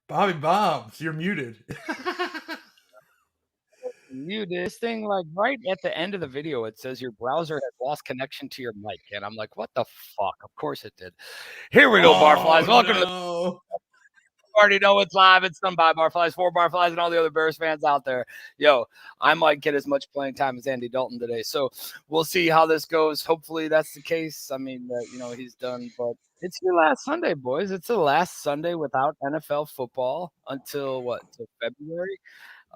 Bobby Bombs, you're muted. You this thing like right at the end of the video, it says your browser has lost connection to your mic, and I'm like, what the fuck? Of course it did. Here we go, Oh Barflies. Welcome to the no. already know it's live. It's done by Barflies, for Barflies, and all the other Bears fans out there. Yo, I might get as much playing time as Andy Dalton today, so we'll see how this goes. Hopefully that's the case. I mean, he's done, but it's your last Sunday, boys. It's the last Sunday without NFL football until what? Till February.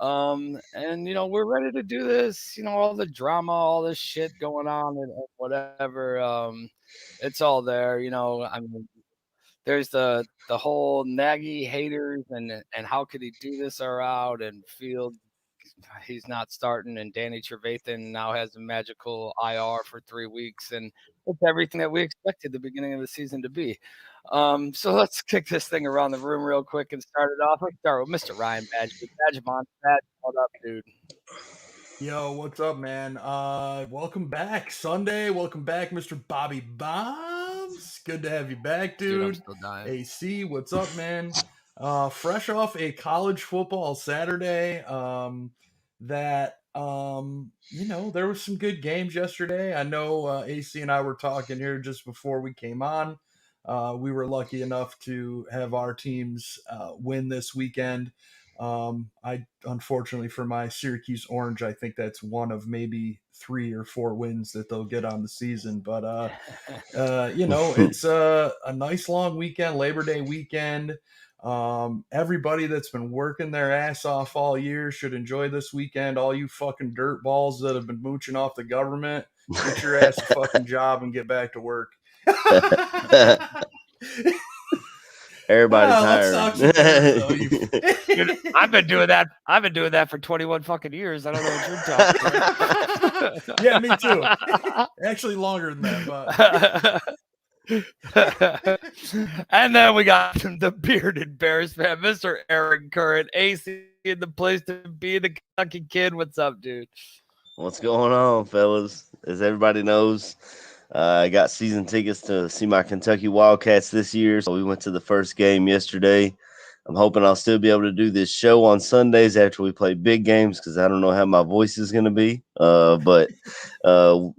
And we're ready to do this. All the drama, all this shit going on, and whatever. It's all there. I mean, there's the whole Nagy haters and how could he do this are out, and Field he's not starting, and Danny Trevathan now has a magical IR for 3 weeks, and it's everything that we expected the beginning of the season to be. So let's kick this thing around the room real quick and start it off. Let's start with Mr. Ryan Badge. Badge on, Badge, what up, dude? Yo, what's up, man? Welcome back, Sunday. Welcome back, Mr. Bobby Bombs. Good to have you back, Dude, I'm dude. still dying. AC, what's up, man? Fresh off a college football Saturday. There was some good games yesterday. I know AC and I were talking here just before we came on. We were lucky enough to have our teams win this weekend. I unfortunately for my Syracuse Orange, I think that's one of maybe 3 or 4 wins that they'll get on the season. But it's a nice long weekend, Labor Day weekend. Everybody that's been working their ass off all year should enjoy this weekend. All you fucking dirt balls that have been mooching off the government, get your ass a fucking job and get back to work. Everybody's Let's hired. talk some Bears, though. Dude, I've been doing that. I've been doing that for 21 fucking years. I don't know what you're talking about. Yeah, me too. Actually, longer than that, but. And then we got the bearded Bears fan, Mr. Aaron Curran, AC in the place to be, the Kentucky kid. What's up, dude? What's going on, fellas? As everybody knows, I got season tickets to see my Kentucky Wildcats this year, so we went to the first game yesterday. I'm hoping I'll still be able to do this show on Sundays after we play big games because I don't know how my voice is going to be. But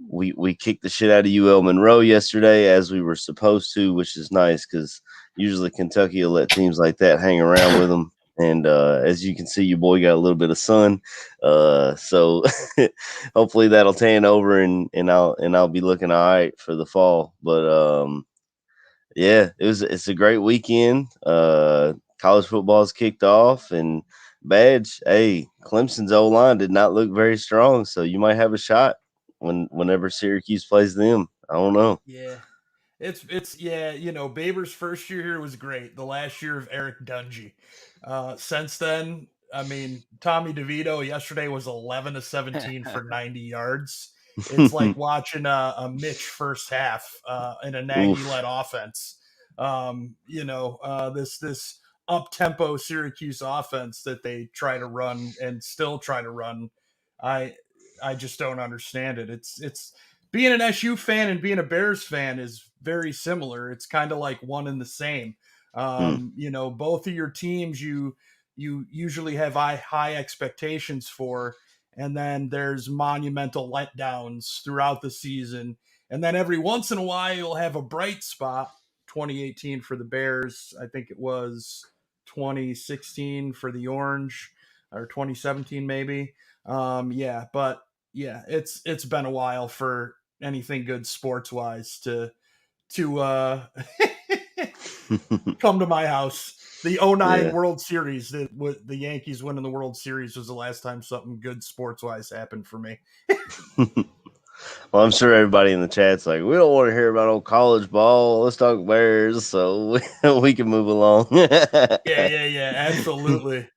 we kicked the shit out of UL Monroe yesterday as we were supposed to, which is nice because usually Kentucky will let teams like that hang around with them. And as you can see, your boy got a little bit of sun, so hopefully that'll tan over and I'll be looking all right for the fall. But yeah, it's a great weekend. College football's kicked off, and Badge, hey, Clemson's O line did not look very strong, so you might have a shot whenever Syracuse plays them. I don't know. yeah. It's yeah, Baber's first year here was great. The last year of Eric Dungy. Since then, I mean, Tommy DeVito yesterday was 11 of 17 for 90 yards. It's like watching a Mitch first half in a Nagy-led offense. This up tempo Syracuse offense that they try to run and still try to run. I I just don't understand it. It's being an SU fan and being a Bears fan is very similar. It's kind of like one and the same. Both of your teams you usually have high expectations for, and then there's monumental letdowns throughout the season. And then every once in a while you'll have a bright spot. 2018 for the Bears. I think it was 2016 for the Orange, or 2017 maybe. But yeah, it's been a while for anything good sports wise to come to my house. The '09 World Series, the Yankees winning the World Series was the last time something good sports wise happened for me. Well, I'm sure everybody in the chat's like, we don't want to hear about old college ball. Let's talk Bears, so we can move along. Yeah, absolutely.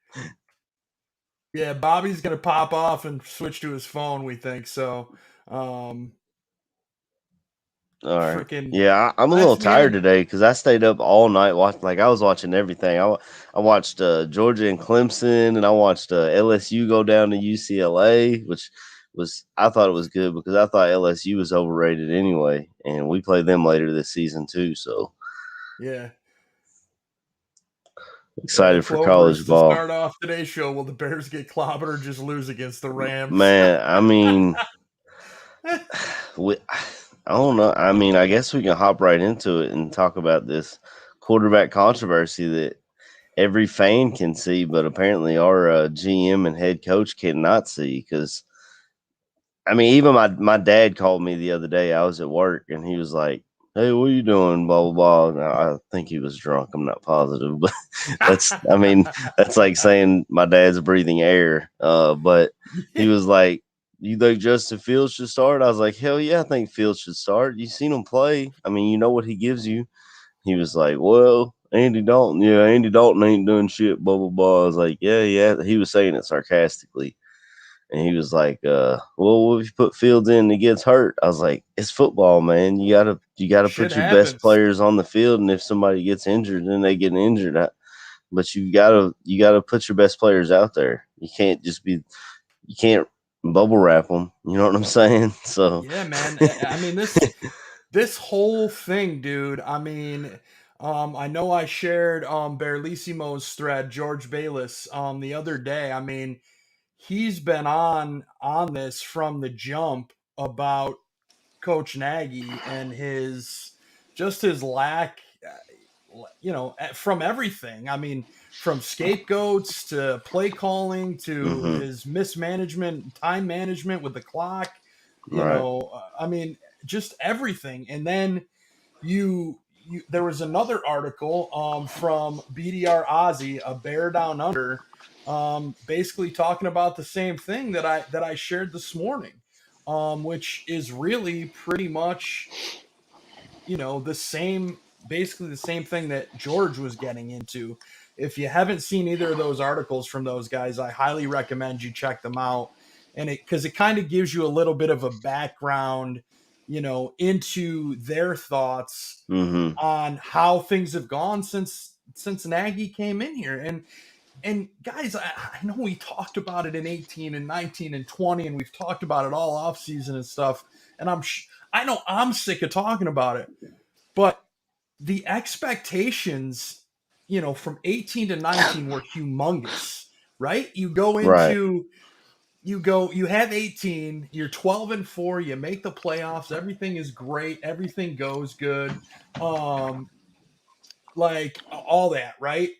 Yeah, Bobby's gonna pop off and switch to his phone. We think so. All right. Yeah, I'm a little tired today because I stayed up all night watching. Like I was watching everything. I watched Georgia and Clemson, and I watched LSU go down to UCLA, which I thought it was good because I thought LSU was overrated anyway, and we play them later this season too. So yeah. Excited for Clovers, college to ball. start off today's show, will the Bears get clobbered or just lose against the Rams? Man, I mean, I don't know. I mean, I guess we can hop right into it and talk about this quarterback controversy that every fan can see, but apparently our GM and head coach cannot see. Because I mean, even my dad called me the other day. I was at work, and he was like, "Hey, what are you doing?" Blah blah blah. Now, I think he was drunk. I'm not positive, but I mean, that's like saying my dad's breathing air. But he was like, "You think Justin Fields should start?" I was like, "Hell yeah, I think Fields should start. You seen him play? I mean, you know what he gives you." He was like, "Well, Andy Dalton, yeah, Andy Dalton ain't doing shit." Blah blah blah. I was like, "Yeah, yeah." He was saying it sarcastically. And he was like, well, what if you put Fields in and he gets hurt? I was like, it's football, man. You gotta Shit put your best happens. players on the field, and if somebody gets injured, then they get injured. But you gotta put your best players out there. You can't bubble wrap them. You know what I'm saying? So Yeah, man. I mean, this whole thing, dude. I mean, I know I shared Berlissimo's thread, George Bayless, the other day. I mean, he's been on this from the jump about Coach Nagy and his lack, from everything. I mean, from scapegoats to play calling to mhm, his mismanagement, time management with the clock. right, I mean, just everything. And then there was another article from BDR Ozzy, a bear down under, basically talking about the same thing that I shared this morning, which is really pretty much basically the same thing that George was getting into. If you haven't seen either of those articles from those guys, I highly recommend you check them out. And because it kind of gives you a little bit of a background, into their thoughts mhm, on how things have gone since Nagy came in here. And guys, I know we talked about it in 18 and 19 and 20, and we've talked about it all off season and stuff. And I know I'm sick of talking about it, but the expectations, from 18 to 19 were humongous, right? right, You have 18, you're 12-4, you make the playoffs, everything is great, everything goes good. Like all that, right?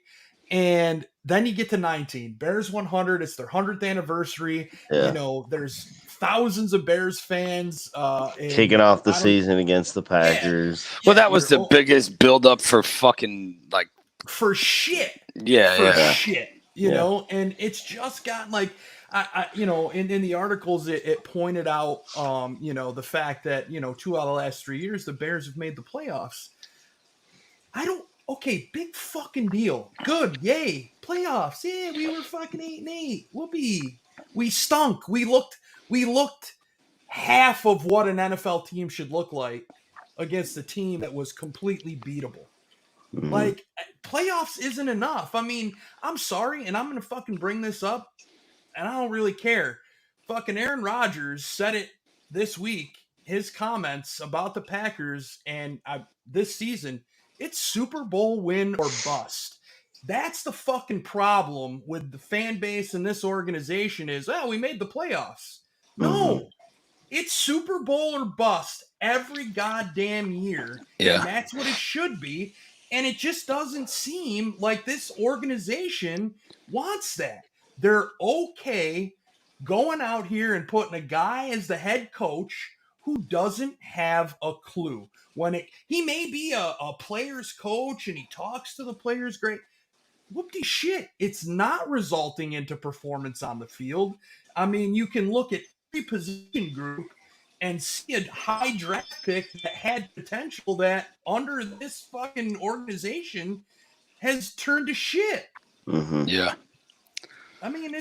And then you get to 19. Bears 100, it's their 100th anniversary. yeah. There's thousands of Bears fans Kicking and off the I don't season against the yeah, Packers. Well, yeah, that was the biggest buildup for fucking like for shit. yeah, For yeah. shit, Yeah. and it's just gotten like in the articles it pointed out the fact that 2 out of the last 3 years the Bears have made the playoffs. I don't Okay, big fucking deal. Good, yay. Playoffs. Yeah, we were fucking 8-8. Whoopee. We stunk. We looked half of what an NFL team should look like against a team that was completely beatable. Mhm, Like, playoffs isn't enough. I mean, I'm sorry, and I'm gonna fucking bring this up, and I don't really care. Fucking Aaron Rodgers said it this week. His comments about the Packers and this season, it's Super Bowl win or bust. That's the fucking problem with the fan base and this organization is, we made the playoffs. mhm, No, it's Super Bowl or bust every goddamn year, and Yeah. that's what it should be. And it just doesn't seem like this organization wants that. They're okay going out here and putting a guy as the head coach who doesn't have a clue. He may be a player's coach and he talks to the players great. Whoopty shit, it's not resulting into performance on the field. I mean, you can look at every position group and see a high draft pick that had potential that under this fucking organization has turned to shit. mhm. Yeah. I mean,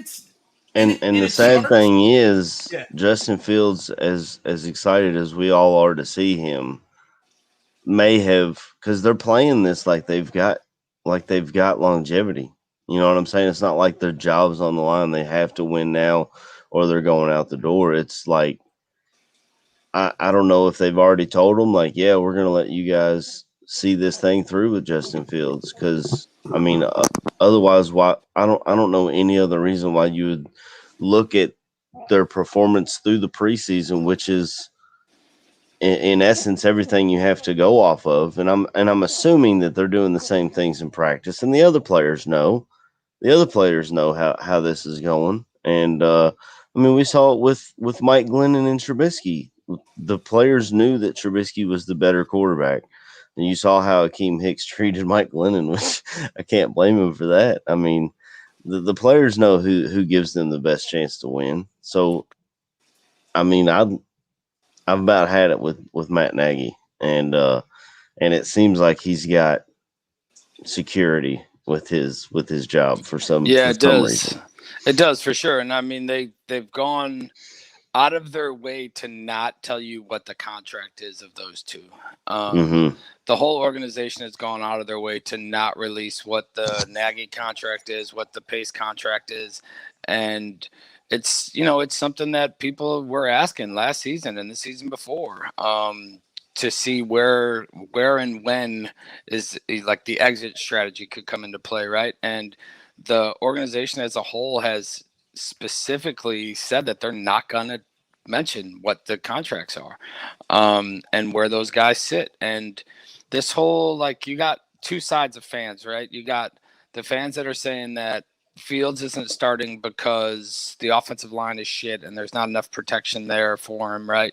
And the it sad starts. thing is, Yeah, Justin Fields, as excited as we all are to see him, may have, because they're playing this like they've got longevity. You know what I'm saying? It's not like their job's on the line. They have to win now, or they're going out the door. It's like I don't know if they've already told them like, yeah, we're gonna let you guys see this thing through with Justin Fields. Because I mean, otherwise, why? I don't know any other reason why you would look at their performance through the preseason, which is in essence everything you have to go off of. And I'm assuming that they're doing the same things in practice, and the other players know. The other players know how this is going. And I mean, we saw it with Mike Glennon and Trubisky. The players knew that Trubisky was the better quarterback. And you saw how Akeem Hicks treated Mike Glennon, which I can't blame him for that. I mean, the players know who gives them the best chance to win. So, I mean, I've about had it with Matt Nagy, and it seems like he's got security with his job for some it does. reason. It does for sure. And I mean, they've gone out of their way to not tell you what the contract is of those two. The whole organization has gone out of their way to not release what the Nagy contract is, what the Pace contract is, and it's it's something that people were asking last season and the season before. To see where and when is like the exit strategy could come into play, right? And the organization as a whole has specifically said that they're not going to mention what the contracts are, and where those guys sit. And this whole, like, you got two sides of fans, right? You got the fans that are saying that Fields isn't starting because the offensive line is shit and there's not enough protection there for him, right?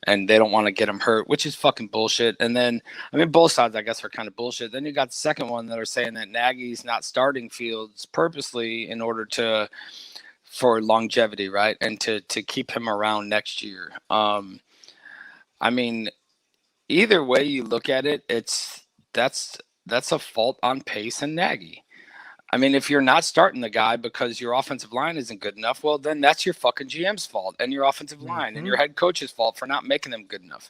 And they don't want to get him hurt, which is fucking bullshit. And then, I mean, both sides, I guess, are kind of bullshit. Then you got the second one that are saying that Nagy's not starting Fields purposely in order for longevity, right? And to keep him around next year. I mean, either way you look at it, that's a fault on Pace and Nagy. I mean, if you're not starting the guy because your offensive line isn't good enough, well, then that's your fucking GM's fault and your offensive line and your head coach's fault for not making them good enough.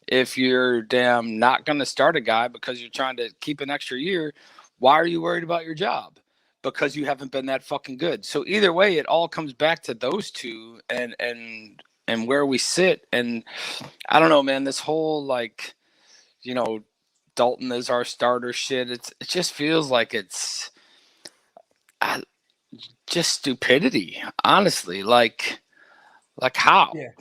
If you're damn not going to start a guy because you're trying to keep an extra year, why are you worried about your job? Because you haven't been that fucking good. So either way, it all comes back to those two and where we sit. And I don't know, man, this whole, like, Dalton is our starter shit. It just feels like it's just stupidity, honestly. Like how? Yeah.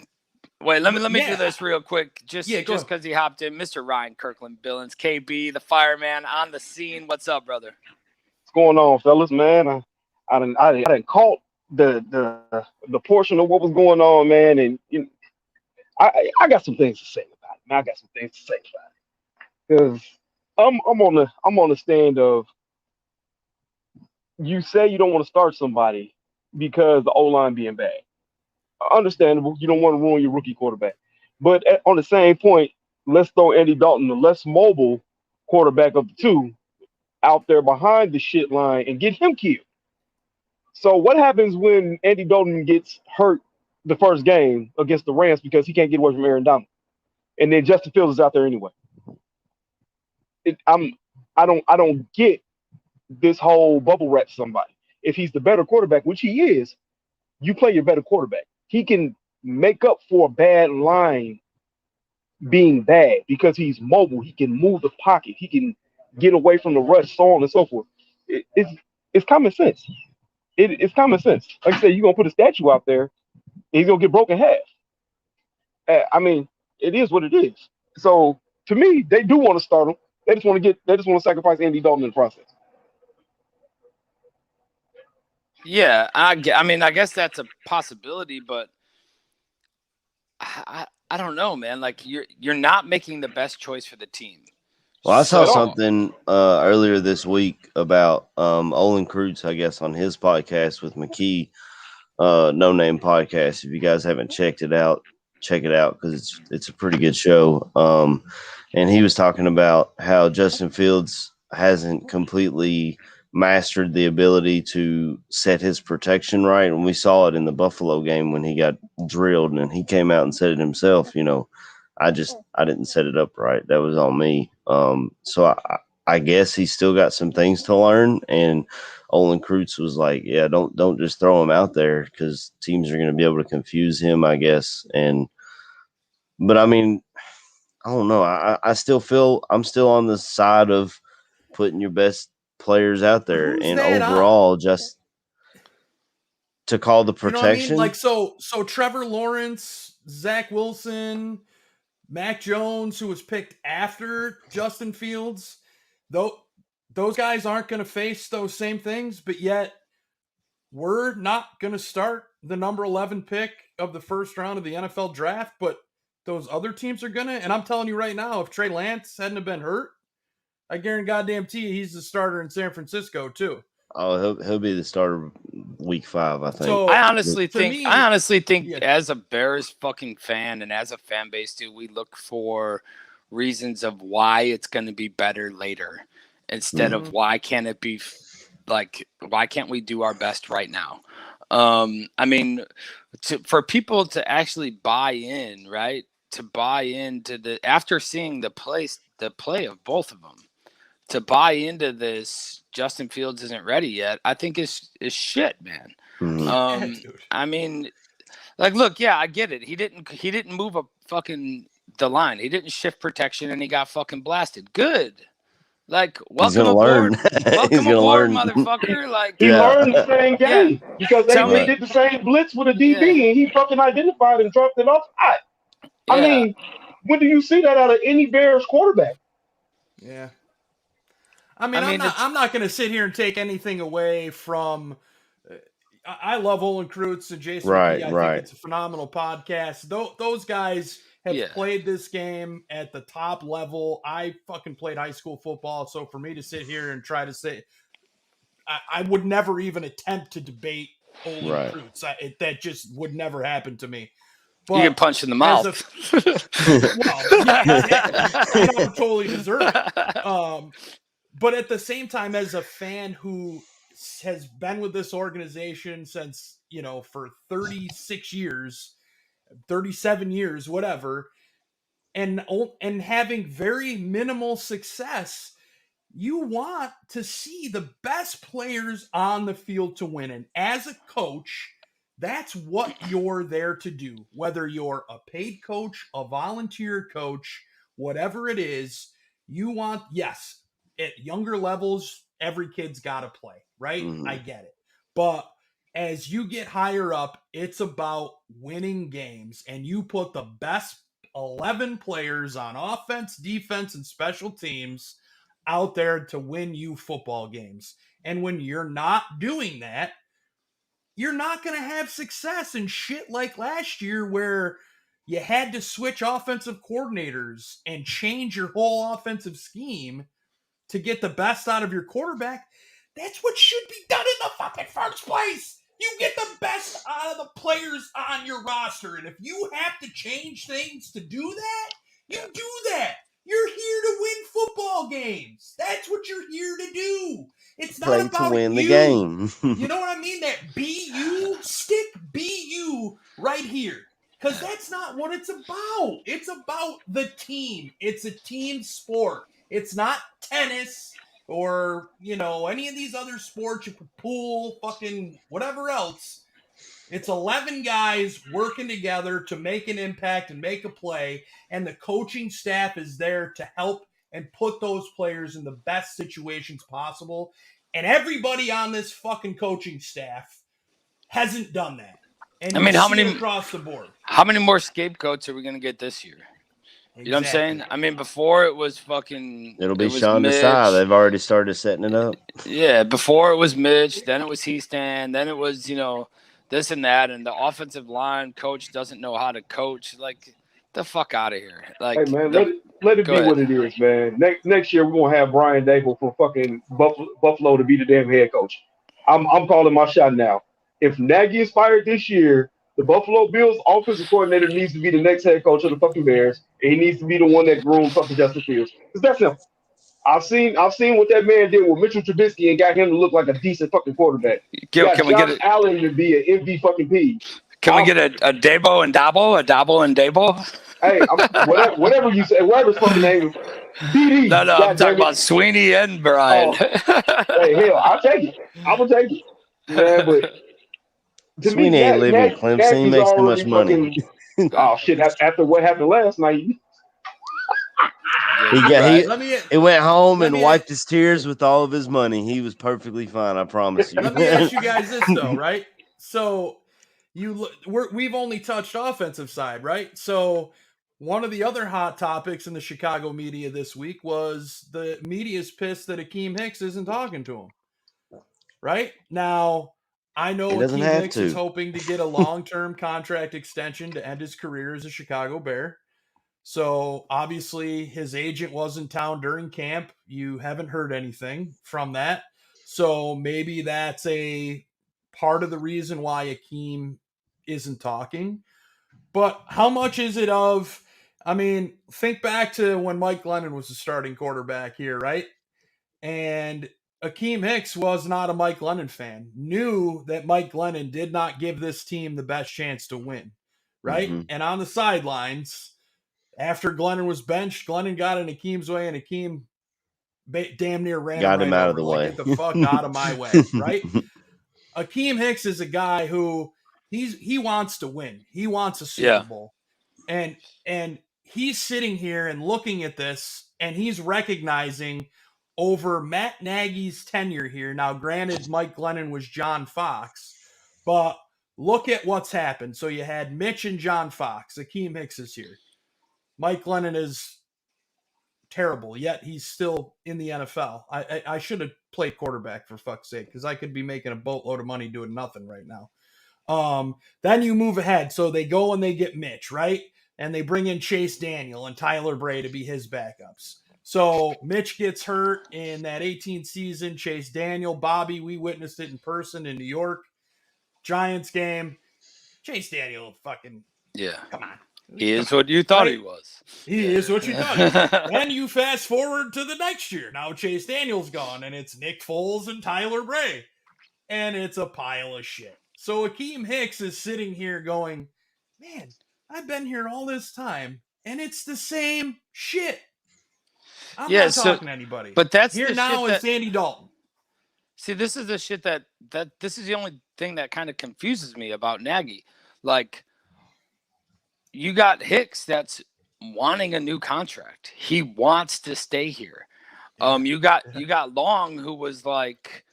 Wait, let me do this real quick. Just because he hopped in, Mr. Ryan Kirkland Billings, KB, the fireman on the scene. What's up, brother? What's going on, fellas? Man, I didn't caught the portion of what was going on, man, and I got some things to say about it. Man, I got some things to say about it because I'm on the stand of, you say you don't want to start somebody because the O-line being bad. Understandable. You don't want to ruin your rookie quarterback. But on the same point, let's throw Andy Dalton, the less mobile quarterback of the two, out there behind the shit line and get him killed. So what happens when Andy Dalton gets hurt the first game against the Rams because he can't get away from Aaron Donald, and then Justin Fields is out there anyway? I don't get this whole bubble wrap somebody. If he's the better quarterback, which he is, you play your better quarterback. He can make up for a bad line being bad because he's mobile. He can move the pocket. He can get away from the rush, so on and so forth. It's common sense. It's common sense. Like I said, you're gonna put a statue out there, and he's gonna get broken half. I mean, it is what it is. So to me, they do want to start him. They just want to sacrifice Andy Dalton in the process. Yeah, I mean, I guess that's a possibility, but I don't know, man. Like, you're not making the best choice for the team. Well, I saw something earlier this week about Olin Kreutz, I guess, on his podcast with McKee, No Name Podcast. If you guys haven't checked it out, check it out because it's a pretty good show. And he was talking about how Justin Fields hasn't completely mastered the ability to set his protection right. And we saw it in the Buffalo game when he got drilled and he came out and said it himself, I didn't set it up right. That was on me. So I guess he's still got some things to learn. And Olin Kreutz was like, yeah, don't just throw him out there because teams are going to be able to confuse him, I guess. But I mean, I don't know. I still feel I'm still on the side of putting your best players out there, Who's and that? overall, just to call the You know what I mean? protection. Like so Trevor Lawrence, Zach Wilson, Mac Jones, who was picked after Justin Fields, though those guys aren't going to face those same things, but yet we're not going to start the number 11 pick of the first round of the NFL draft, but those other teams are going to. And I'm telling you right now, if Trey Lance hadn't have been hurt, I guarantee you he's the starter in San Francisco too. Oh, he'll be the starter week 5, I think. So I honestly think yeah. as a Bears fucking fan and as a fan base too, we look for reasons of why it's going to be better later instead of why can't it be like, why can't we do our best right now? I mean, for people to actually buy in, right? To buy into after seeing the play of both of them, to buy into this Justin Fields isn't ready yet, I think is shit, man. I mean, like, look, yeah, I get it. He didn't move a fucking the line. He didn't shift protection, and he got fucking blasted. Good. Like, welcome aboard. Welcome aboard, motherfucker. Like, he learned the same game because they did the same blitz with a DB, and he fucking identified and dropped it off hot. I mean, when do you see that out of any Bears quarterback? Yeah. I mean, I'm not going to sit here and take anything away from. I love Olin Kreutz and Jason McKee. I think it's a phenomenal podcast. Those guys have played this game at the top level. I fucking played high school football, so for me to sit here and try to say, I would never even attempt to debate Olin Kreutz. That just would never happen to me. But you get punched in the mouth. I don't totally deserve it. But at the same time, as a fan who has been with this organization since, for 36 years, 37 years, whatever, and having very minimal success, you want to see the best players on the field to win. And as a coach, that's what you're there to do. Whether you're a paid coach, a volunteer coach, whatever it is, you want, yes, at younger levels, every kid's got to play, right? I get it. But as you get higher up, it's about winning games, and you put the best 11 players on offense, defense, and special teams out there to win you football games. And when you're not doing that, you're not going to have success in shit like last year where you had to switch offensive coordinators and change your whole offensive scheme to get the best out of your quarterback. That's what should be done in the fucking first place. You get the best out of the players on your roster. And if you have to change things to do that, you do that. You're here to win football games. That's what you're here to do. It's not about to win the game. You know what I mean? That BU, stick BU right here. Because that's not what it's about. It's about the team. It's a team sport. It's not tennis or, any of these other sports, you could pool, fucking whatever else. It's 11 guys working together to make an impact and make a play, and the coaching staff is there to help and put those players in the best situations possible. And everybody on this fucking coaching staff hasn't done that. And how many across the board? How many more scapegoats are we going to get this year? Exactly. You know what I'm saying? I mean, before it was fucking... It'll be Sean Desai. They've already started setting it up. Yeah, before it was Mitch, then it was Heastan, then it was, this and that, and the offensive line coach doesn't know how to coach. Like, the fuck out of here. Like, hey, man, let it be what it is, man. Next year, we're going to have Brian Dable from fucking Buffalo to be the damn head coach. I'm calling my shot now. If Nagy is fired this year, the Buffalo Bills offensive coordinator needs to be the next head coach of the fucking Bears, and he needs to be the one that groomed fucking Justin Fields. Because that's simple. I've seen what that man did with Mitchell Trubisky and got him to look like a decent fucking quarterback. Can we get Allen to be an MVP? Can we get a Dabo and Dabo? A Dabo and Dabo? Hey, whatever you say, whatever his fucking name is. BD. No, I'm talking about Sweeney and Brian. Hey, hell, I'll take it. I will take it. Yeah, but Sweeney ain't living in Clemson. He makes too much money. Oh shit! After what happened last night. He went home let and me- wiped his tears with all of his money. He was perfectly fine, I promise you. Let me ask you guys this though, right? So we've only touched offensive side, right? So one of the other hot topics in the Chicago media this week was the media's pissed that Akeem Hicks isn't talking to him. Right? Now, I know He doesn't Akeem have Hicks is to. hoping to get a long-term contract extension to end his career as a Chicago Bear. So obviously his agent was in town during camp. You haven't heard anything from that. So maybe that's a part of the reason why Akeem isn't talking. But how much is it of, I mean, think back to when Mike Glennon was the starting quarterback here, right? And Akeem Hicks was not a Mike Glennon fan, knew that Mike Glennon did not give this team the best chance to win, right? Mm-hmm. And on the sidelines, after Glennon was benched, Glennon got in Akeem's way, and Akeem damn near ran Got him him right out over, of the like, way. get the fuck out of my way, right? Akeem Hicks is a guy who he wants to win. He wants a Super Bowl. And he's sitting here and looking at this, and he's recognizing over Matt Nagy's tenure here. Now, granted, Mike Glennon was John Fox, but look at what's happened. So you had Mitch and John Fox. Akeem Hicks is here. Mike Glennon is terrible, yet he's still in the NFL. I should have played quarterback, for fuck's sake, because I could be making a boatload of money doing nothing right now. Then you move ahead. So they go and they get Mitch, right? And they bring in Chase Daniel and Tyler Bray to be his backups. So Mitch gets hurt in that 18th season. Chase Daniel, Bobby, we witnessed it in person in New York. Giants game. Chase Daniel, fucking, come on. He is what you thought he was. He is what you thought. Then you fast forward to the next year. Now Chase Daniel's gone, and it's Nick Foles and Tyler Bray. And it's a pile of shit. So Akeem Hicks is sitting here going, man, I've been here all this time, and it's the same shit. I'm not talking to anybody. But that's here the now shit is Andy Dalton. See, this is the shit that this is the only thing that kind of confuses me about Nagy. Like, you got Hicks that's wanting a new contract. He wants to stay here. You got Long, who was like,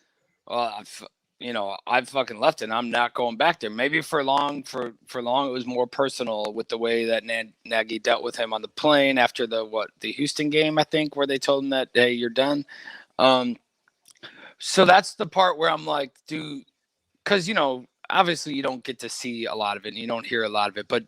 I've fucking left and I'm not going back there. Maybe for Long, it was more personal with the way that Nagy dealt with him on the plane after the Houston game, I think, where they told him that, hey, you're done. So that's the part where I'm like, dude, because, obviously you don't get to see a lot of it and you don't hear a lot of it, but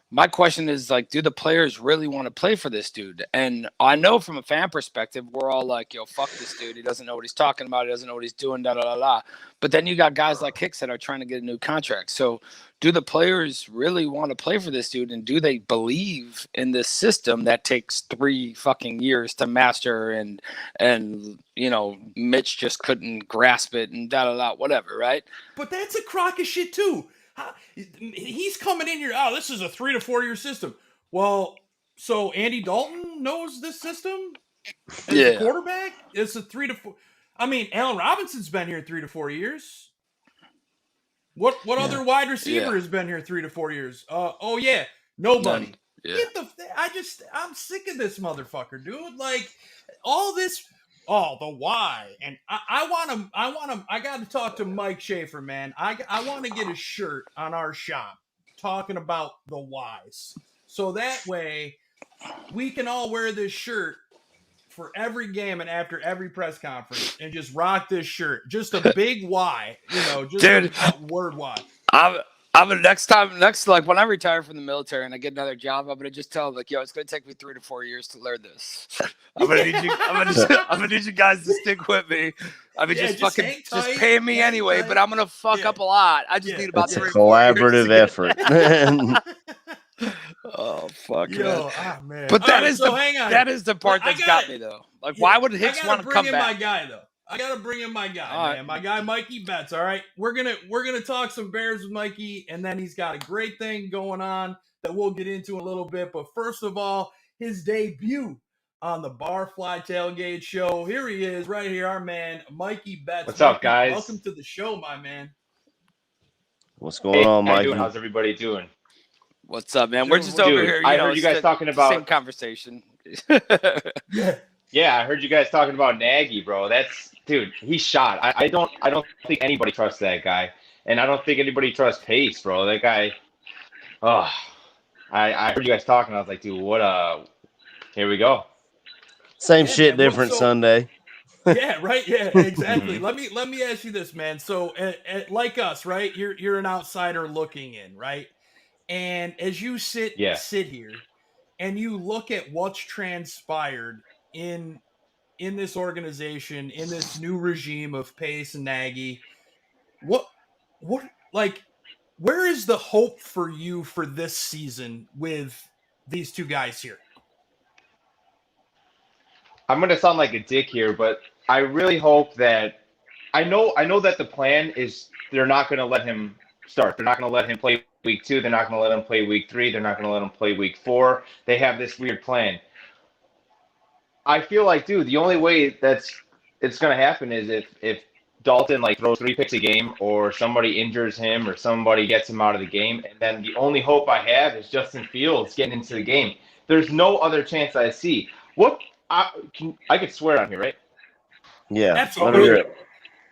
my question is, like, do the players really want to play for this dude? And I know from a fan perspective, we're all like, yo, fuck this dude. He doesn't know what he's talking about. He doesn't know what he's doing, da-da-da-da. But then you got guys like Hicks that are trying to get a new contract. So do the players really want to play for this dude? And do they believe in this system that takes 3 fucking years to master and Mitch just couldn't grasp it and da-da-da, whatever, right? But that's a crock of shit, too. He's coming in here. Oh, this is a 3 to 4 year system. Well, so Andy Dalton knows this system as a quarterback. It's a 3 to 4. I mean, Allen Robinson's been here 3 to 4 years. What other wide receiver has been here 3 to 4 years? Nobody. I'm sick of this motherfucker, dude. Like, all this. Oh, the why. And I got to talk to Mike Schaefer, man. I want to get a shirt on our shop talking about the whys. So that way we can all wear this shirt for every game and after every press conference and just rock this shirt. Just a big why, just Dude, a word why. I'm next like when I retire from the military and I get another job, I'm gonna just tell them, like, yo, it's gonna take me 3 to 4 years to learn this. I'm gonna need you guys to stick with me. I mean, just pay me anyway, but I'm gonna fuck up a lot. I just need about 3 a collaborative effort. Oh fuck, man. But that is the part that's got me though. Like, why would Hicks want to come back? My guy though. I gotta bring in my guy, man. Right. My guy Mikey Bets. All right, we're gonna talk some Bears with Mikey, and then he's got a great thing going on that we'll get into a little bit. But first of all, his debut on the Barfly Tailgate show. Here he is, right here, our man Mikey Bets. What's up, guys? Welcome to the show, my man. What's going on, Mikey? How's everybody doing? What's up, man? We're just over Dude, here. I heard you guys talking about same conversation. Yeah, I heard you guys talking about Nagy, bro. Dude, he's shot. I don't think anybody trusts that guy, and I don't think anybody trusts Pace, bro. That guy. Oh, I heard you guys talking. I was like, dude, what? Here we go. Same Yeah, shit, man, well, different so- Sunday. Yeah, right. Yeah, exactly. Let me ask you this, man. So, like us, right? You're an outsider looking in, right? And as you sit here and you look at what's transpired in this organization, in this new regime of Pace and Nagy, what like where is the hope for you for this season with these two guys here? I'm gonna sound like a dick here, but I really hope that I know that the plan is they're not gonna let him start. They're not gonna let him play week 2. They're not gonna let him play week 3. They're not gonna let him play week 4. They have this weird plan. I feel like, dude, the only way it's gonna happen is if Dalton like throws 3 picks a game, or somebody injures him, or somebody gets him out of the game, and then the only hope I have is Justin Fields getting into the game. There's no other chance I see. I could swear on here, right? Yeah. Absolutely.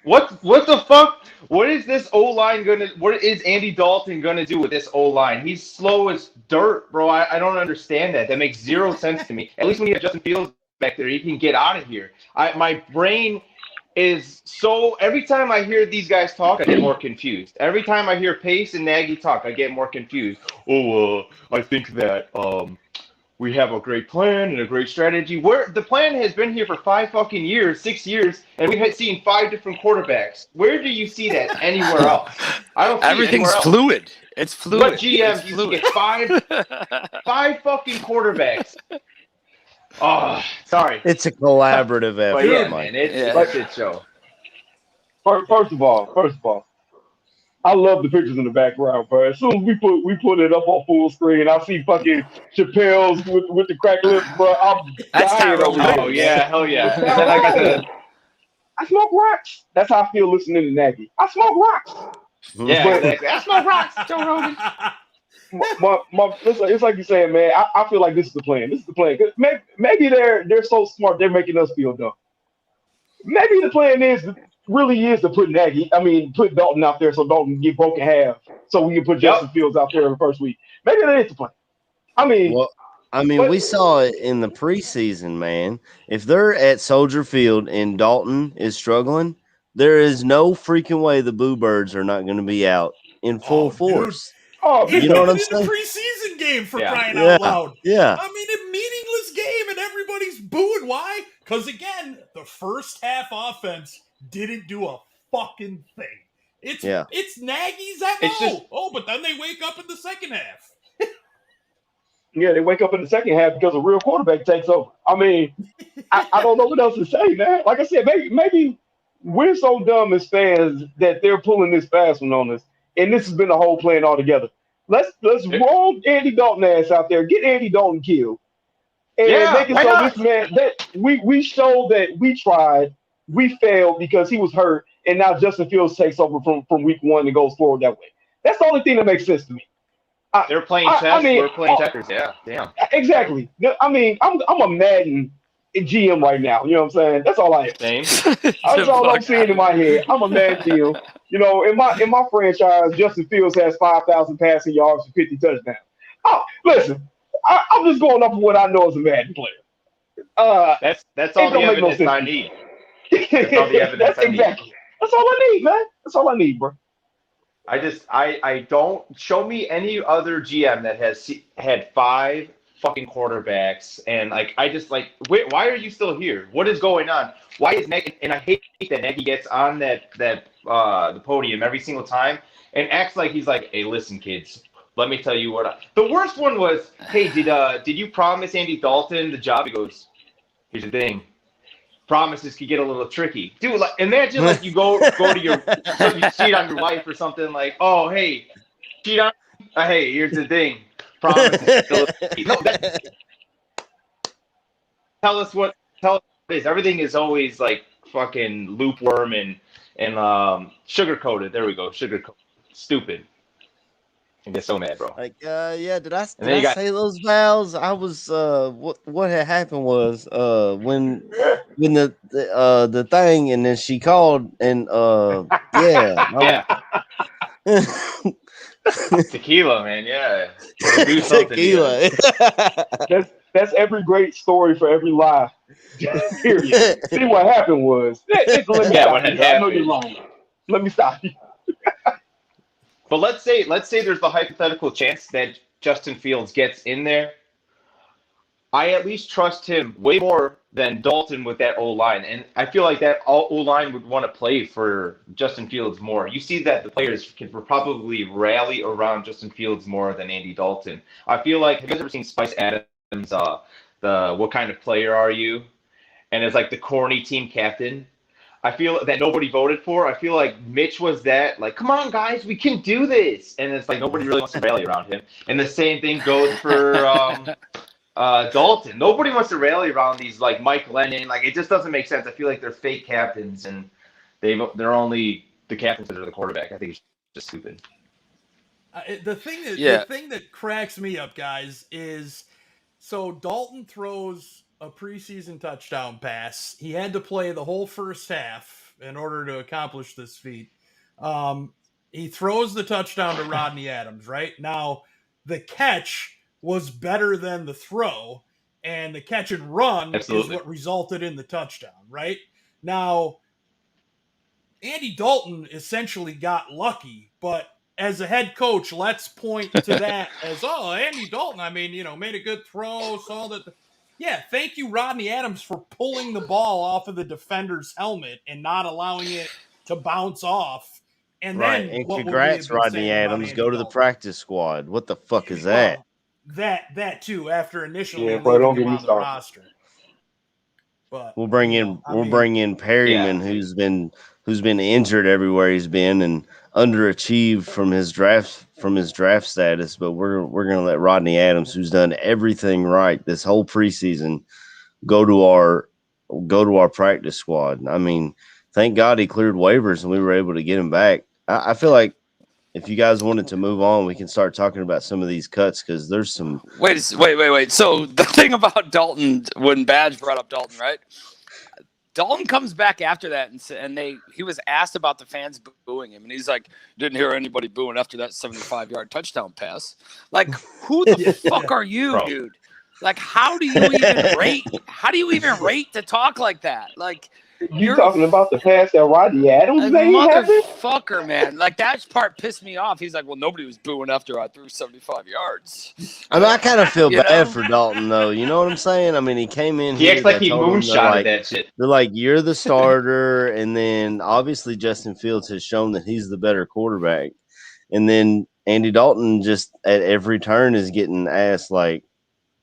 What the fuck? What is this O-line gonna? What is Andy Dalton gonna do with this O-line? He's slow as dirt, bro. I don't understand that. That makes zero sense to me. At least when you have Justin Fields back there, he can get out of here. My brain is so. Every time I hear these guys talk, I get more confused. Every time I hear Pace and Nagy talk, I get more confused. I think that we have a great plan and a great strategy. Where the plan has been here for 5 fucking years, 6 years, and we had seen 5 different quarterbacks. Where do you see that anywhere else? I don't see Everything's it anywhere else. fluid. It's fluid. What GM you get 5 fucking quarterbacks? Oh, sorry. It's a collaborative But effort, yeah, Mike. man, it's a shit show. First of all, I love the pictures in the background, bro. As soon as we put it up on full screen, I see fucking Chappelle's with the crack lips, bro. I'm That's dying Tyrone over there. Oh yeah, hell yeah. It's And then I got Tyrone. I smoke rocks. That's how I feel listening to Nagy. I smoke rocks. yeah, But- exactly. That's my rocks, Joe Rogan. It's like you're saying, man. I feel like this is the plan. This is the plan. 'Cause maybe they're so smart they're making us feel dumb. Maybe the plan really is to put put Dalton out there so Dalton can get broken half, so we can put Justin Fields out there in the first week. Maybe that is the plan. But- We saw it in the preseason, man. If they're at Soldier Field and Dalton is struggling, there is no freaking way the Boo Birds are not going to be out in full force. You know what I'm in saying? the preseason game for Yeah. crying Yeah, out loud. yeah. I mean, a meaningless game, and everybody's booing. Why? Because again, the first half offense didn't do a fucking thing. It's Nagy's MO. It's just- but then they wake up in the second half. Yeah, they wake up in the second half because a real quarterback takes over. I mean, I don't know what else to say, man. Like I said, maybe we're so dumb as fans that they're pulling this fast one on us, and this has been the whole plan altogether. Let's roll Andy Dalton ass out there, get Andy Dalton killed, and make it so this man that we showed that we tried, we failed because he was hurt, and now Justin Fields takes over from week 1 and goes forward that way. That's the only thing that makes sense to me. They're playing chess. We're playing checkers. Yeah, damn. Exactly. I mean, I'm a Madden GM right now. You know what I'm saying? That's all I am. Same. That's all I'm seeing in my head. I'm a Madden GM. You know, in my franchise, Justin Fields has 5,000 passing yards and 50 touchdowns. Oh, listen, I'm just going off of what I know as a Madden player. That's all the evidence I need. That's all the evidence I need. Exactly. That's all I need, man. That's all I need, bro. I don't show me any other GM that has had 5 fucking quarterbacks, and wait, why are you still here? What is going on? Why is Nagy? And I hate that Nagy gets on the podium every single time and acts like he's like, hey, listen, kids, let me tell you what. The worst one was, hey, did you promise Andy Dalton the job? He goes, here's the thing. Promises could get a little tricky, dude. Like, imagine you go to your you cheat on your wife or something, like, oh hey, cheat on. Hey, here's the thing. Promises. No, tell us what it is. Everything is always like fucking lukewarm and sugar coated. There we go, sugar coated. Stupid. I get so mad, bro. Like, yeah, did I then you got- say those vows? I was what had happened was when the thing, and then she called, and yeah. Yeah, tequila, man. Yeah, do something. Tequila. That's every great story for every lie. Period. See what happened was. Let me Yeah, stop what you. had There. I know happened. you're wrong. Let me stop you. But let's say there's the hypothetical chance that Justin Fields gets in there. I at least trust him way more than Dalton with that O line, and I feel like that O line would want to play for Justin Fields more. You see that the players can probably rally around Justin Fields more than Andy Dalton. I feel like, have you guys ever seen Spice Adams? The What Kind of Player Are You? And it's like the corny team captain. I feel that nobody voted for. I feel like Mitch was that, like, come on, guys, we can do this. And it's like nobody really wants to rally around him. And the same thing goes for Dalton. Nobody wants to rally around these, like, Mike Lennon. Like, it just doesn't make sense. I feel like they're fake captains, and they're only the captains that are the quarterback. I think it's just stupid. The thing that cracks me up, guys, is so Dalton throws a preseason touchdown pass. He had to play the whole first half in order to accomplish this feat. He throws the touchdown to Rodney Adams, right? Now, the catch was better than the throw, and the catch and run is what resulted in the touchdown, right? Now, Andy Dalton essentially got lucky, but as a head coach, let's point to that as, oh, Andy Dalton, I mean, made a good throw, saw that. Yeah, thank you, Rodney Adams, for pulling the ball off of the defender's helmet and not allowing it to bounce off. And right, then and what congrats, Rodney Adams. Go to the practice squad. What the fuck is that? Well, that too, after initially Yeah, bro, don't leaving get him me on the started. roster. But We'll bring in Perryman, who's been injured everywhere he's been and underachieved from his draft status. But we're gonna let Rodney Adams, who's done everything right this whole preseason, go to our practice squad. I mean, thank God he cleared waivers and we were able to get him back. I feel like if you guys wanted to move on, we can start talking about some of these cuts because there's some. Wait. So the thing about Dalton, when Badge brought up Dalton, right? Dalton comes back after that, and he was asked about the fans booing him, and he's like, didn't hear anybody booing after that 75-yard touchdown pass. Like, who the fuck are you, dude? Like, how do you even rate? How do you even rate to talk like that? Like, you're talking about the pass that Rodney Adams made, motherfucker, man. Like, that part pissed me off. He's like, well, nobody was booing after I threw 75 yards. I mean, I kind of feel bad for Dalton, though. You know what I'm saying? I mean, he came in. He acts like he moonshotted that shit. They're like, you're the starter, and then obviously Justin Fields has shown that he's the better quarterback, and then Andy Dalton just at every turn is getting asked like,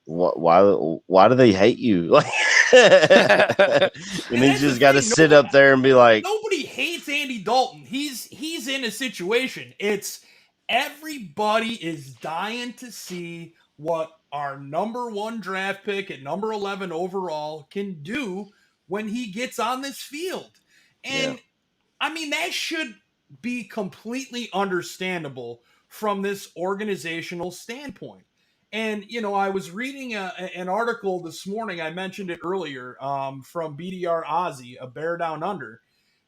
why do they hate you? Like, and he's just got to sit up there and be like, nobody hates Andy Dalton. He's in a situation. It's everybody is dying to see what our number 1 draft pick at number 11 overall can do when he gets on this field. And I mean, that should be completely understandable from this organizational standpoint. And, I was reading an article this morning. I mentioned it earlier from BDR Ozzy, a Bear Down Under.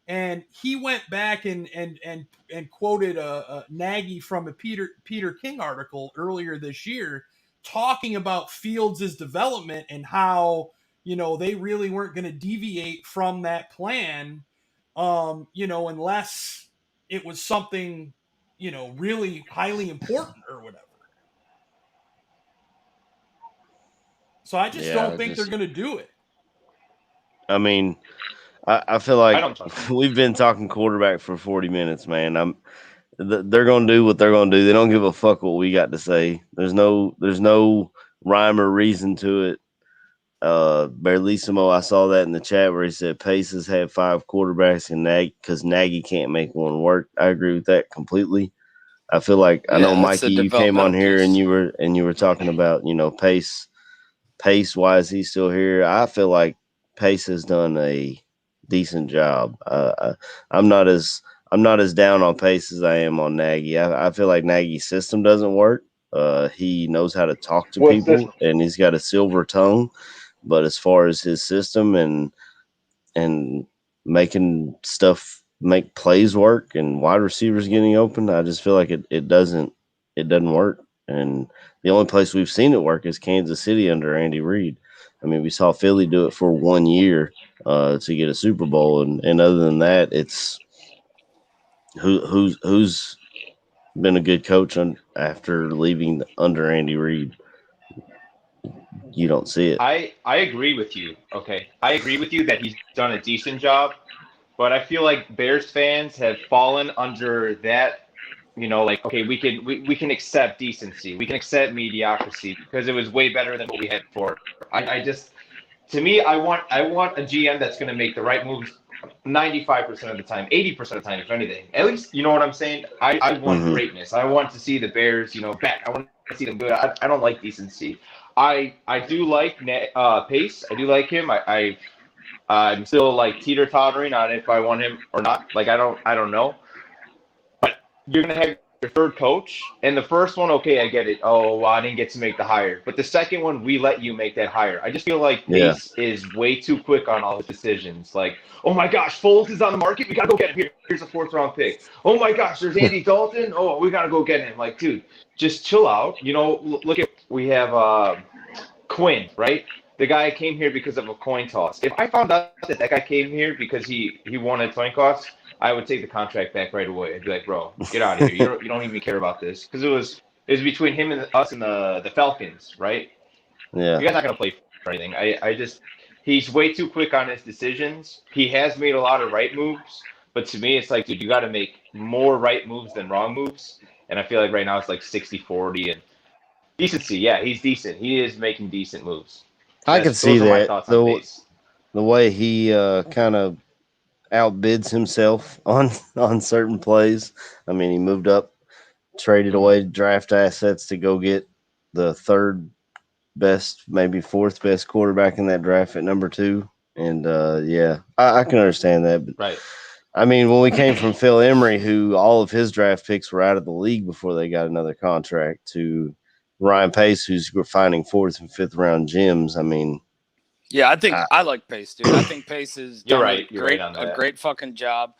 And he went back and quoted Nagy from a Peter King article earlier this year talking about Fields' development and how, they really weren't going to deviate from that plan, unless it was something, really highly important or whatever. So I just don't think they're going to do it. I mean, I feel like we've been talking quarterback for 40 minutes, man. They're going to do what they're going to do. They don't give a fuck what we got to say. There's no rhyme or reason to it. Berlissimo, I saw that in the chat where he said Pace has had 5 quarterbacks and because Nagy can't make one work. I agree with that completely. I feel like I know Mikey, you came on here and you were talking about Pace. Why is he still here? I feel like Pace has done a decent job. I'm not as not as down on Pace as I am on Nagy. I feel like Nagy's system doesn't work. He knows how to talk to What people, system? and he's got a silver tongue. But as far as his system and making stuff, make plays work, and wide receivers getting open, I just feel like it doesn't work. And the only place we've seen it work is Kansas City under Andy Reid. I mean, we saw Philly do it for 1 year to get a Super Bowl, and other than that, it's who's been a good coach after leaving under Andy Reid. You don't see it. I agree with you. Okay, I agree with you that he's done a decent job, but I feel like Bears fans have fallen under that. Like, okay, we can accept decency, we can accept mediocrity because it was way better than what we had before. I just, to me, I want a GM that's going to make the right moves 95% of the time, 80% of the time, if anything. At least, you know what I'm saying? I want greatness. I want to see the Bears, back. I want to see them good. I don't like decency. I do like Pace. I do like him. I'm still like teeter-tottering on if I want him or not. Like, I don't know. But you're going to have your third coach, and the first one, okay, I get it. Oh, well, I didn't get to make the hire. But the second one, we let you make that hire. I just feel like Pace is way too quick on all his decisions. Like, oh my gosh, Foles is on the market. We got to go get him. Here's a 4th-round pick. Oh my gosh, there's Andy Dalton. Oh, we got to go get him. Like, dude, just chill out. Look at, we have Quinn, right? The guy came here because of a coin toss. If I found out that guy came here because he won a coin toss, I would take the contract back right away. I'd be like, bro, get out of here. You don't even care about this. Because it was between him and us and the Falcons, right? Yeah. You guys not going to play for anything. He's way too quick on his decisions. He has made a lot of right moves, but to me, it's like, dude, you got to make more right moves than wrong moves. And I feel like right now it's like 60-40. And decency, yeah, he's decent. He is making decent moves. I can see those are my that. thoughts on Pace. The way he kind of outbids himself on certain plays. I mean, he moved up, traded away draft assets to go get the 3rd best, maybe 4th best quarterback in that draft at number 2. And I can understand that. But, right. I mean, when we came from Phil Emery, who all of his draft picks were out of the league before they got another contract, to Ryan Pace, who's finding 4th and 5th round gems. I mean, yeah, I think I like Pace, dude. I think Pace is You're right on that. A great fucking job.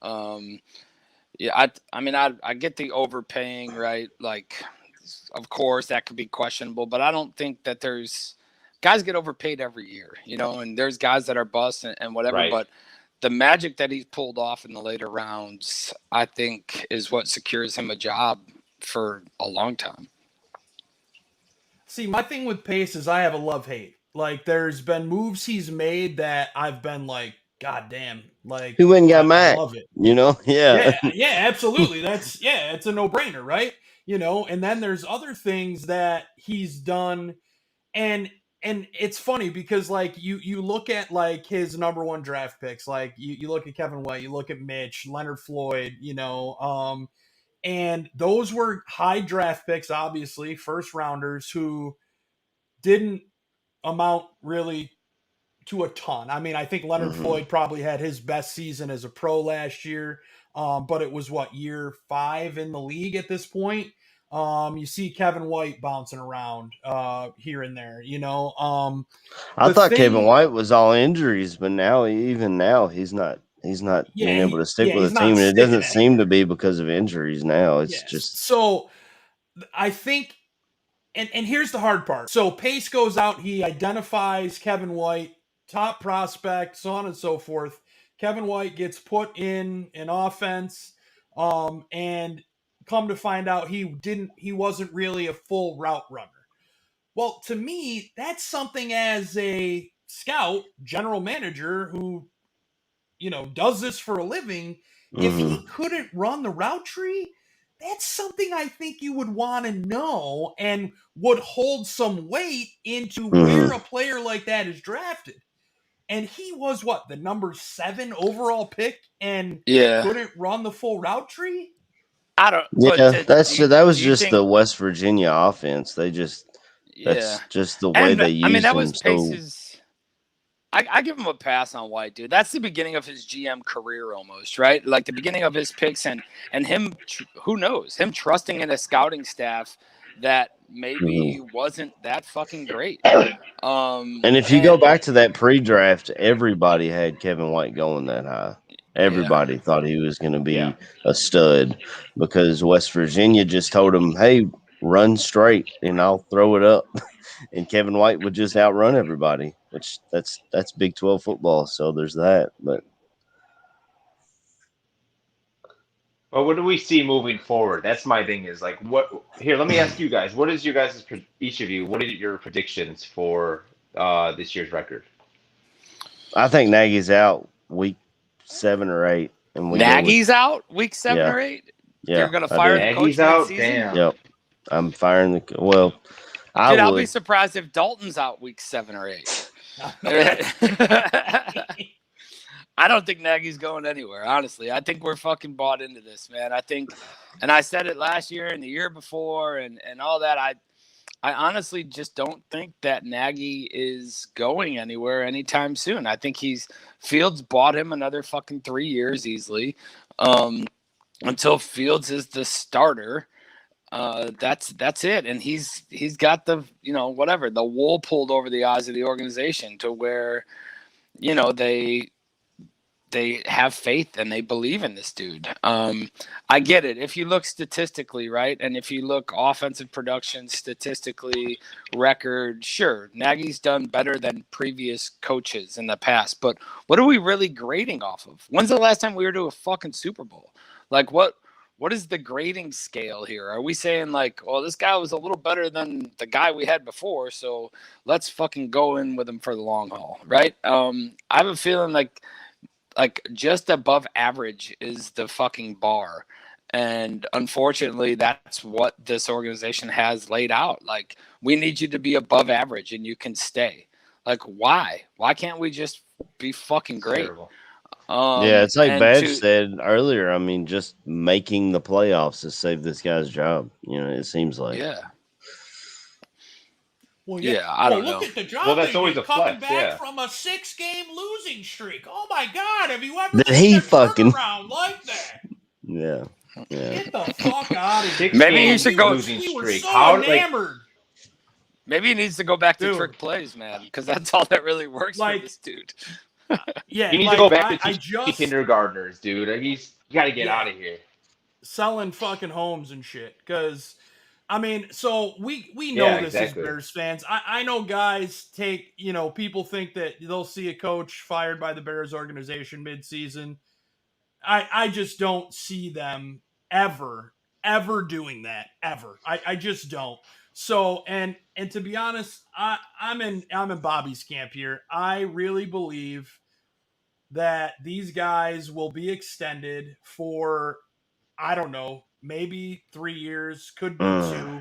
Yeah, I mean, I get the overpaying, right? Like, of course, that could be questionable, but I don't think that there's guys get overpaid every year, and there's guys that are bust and whatever. Right. But the magic that he's pulled off in the later rounds, I think, is what secures him a job for a long time. See, my thing with Pace is I have a love-hate. Like, there's been moves he's made that I've been like, God damn. Like, who went and got Mac? I love it. Yeah. Yeah, absolutely. It's a no-brainer, right? And then there's other things that he's done, and it's funny because, like, you look at, like, his number 1 draft picks, like, you look at Kevin White, you look at Mitch, Leonard Floyd, and those were high draft picks, obviously, 1st-rounders who didn't amount really to a ton. I mean, I think Leonard Floyd probably had his best season as a pro last year, but it was, year 5 in the league at this point. You see Kevin White bouncing around here and there, I thought Kevin White was all injuries, but even now he's not being able to stick with the team, and it doesn't seem to be because of injuries now. It's just so I think. And here's the hard part. So Pace goes out, he identifies Kevin White, top prospect, so on and so forth. Kevin White gets put in an offense, and come to find out he wasn't really a full route runner. Well, to me, that's something as a scout, general manager who, does this for a living. If he couldn't run the route tree, that's something I think you would want to know and would hold some weight into where a player like that is drafted. And he was the number 7 overall pick and couldn't run the full route tree? I don't. Yeah, that was just the West Virginia offense. They just that's just the way they used that him. was Pace's. I give him a pass on White, dude. That's the beginning of his GM career almost, right? Like the beginning of his picks and him, who knows, him trusting in a scouting staff that maybe wasn't that fucking great. And if you go back to that pre-draft, everybody had Kevin White going that high. Everybody thought he was going to be a stud because West Virginia just told him, hey, run straight and I'll throw it up. And Kevin White would just outrun everybody, which that's Big 12 football. So there's that. But Well, what do we see moving forward? That's my thing. Is like what? Here, let me ask you guys. What is your guys' each of you? What are your predictions for this year's record? I think Nagy's out week 7 or 8, and Nagy's out week 7 or 8. Yeah, they're gonna fire the coach Nagy's out. mid-season? Damn. Yep, I'm firing the. Well, I'll be surprised if Dalton's out week 7 or 8. I don't think Nagy's going anywhere, honestly. I think we're fucking bought into this, man. I think, and I said it last year and the year before and all that. I honestly just don't think that Nagy is going anywhere anytime soon. I think Fields bought him another fucking 3 years easily. Until Fields is the starter. That's it. And he's got the, the wool pulled over the eyes of the organization to where, they have faith and they believe in this dude. I get it. If you look statistically, right, and if you look offensive production statistically, record, sure, Nagy's done better than previous coaches in the past. But what are we really grading off of? When's the last time we were to a fucking Super Bowl? Like, what is the grading scale here? Are we saying like, well, this guy was a little better than the guy we had before, so let's fucking go in with him for the long haul, right? I have a feeling like just above average is the fucking bar. And unfortunately, that's what this organization has laid out. Like, we need you to be above average and you can stay. Like, why? Why can't we just be fucking great? It's like Badge said earlier. I mean, just making the playoffs has saved this guy's job. It seems like. Yeah. Well, I don't know. Look at the job. Well, that's always a coming flex, back from a 6-game losing streak. Oh my God! Have you ever Did seen he a fucking turnaround like that? Yeah. Get the fuck out of here. Maybe he should go losing We were streak. so enamored. Maybe he needs to go back to trick plays, man, because that's all that really works for this dude. You need to go back to teaching kindergartners, dude. You got to get out of here. Selling fucking homes and shit. Because, I mean, so we know this as Bears fans. I know guys take, people think that they'll see a coach fired by the Bears organization mid-season. I just don't see them ever doing that, ever. I just don't. So, and to be honest, I'm in Bobby's camp here. I really believe that these guys will be extended for, I don't know, maybe 3 years, could be 2.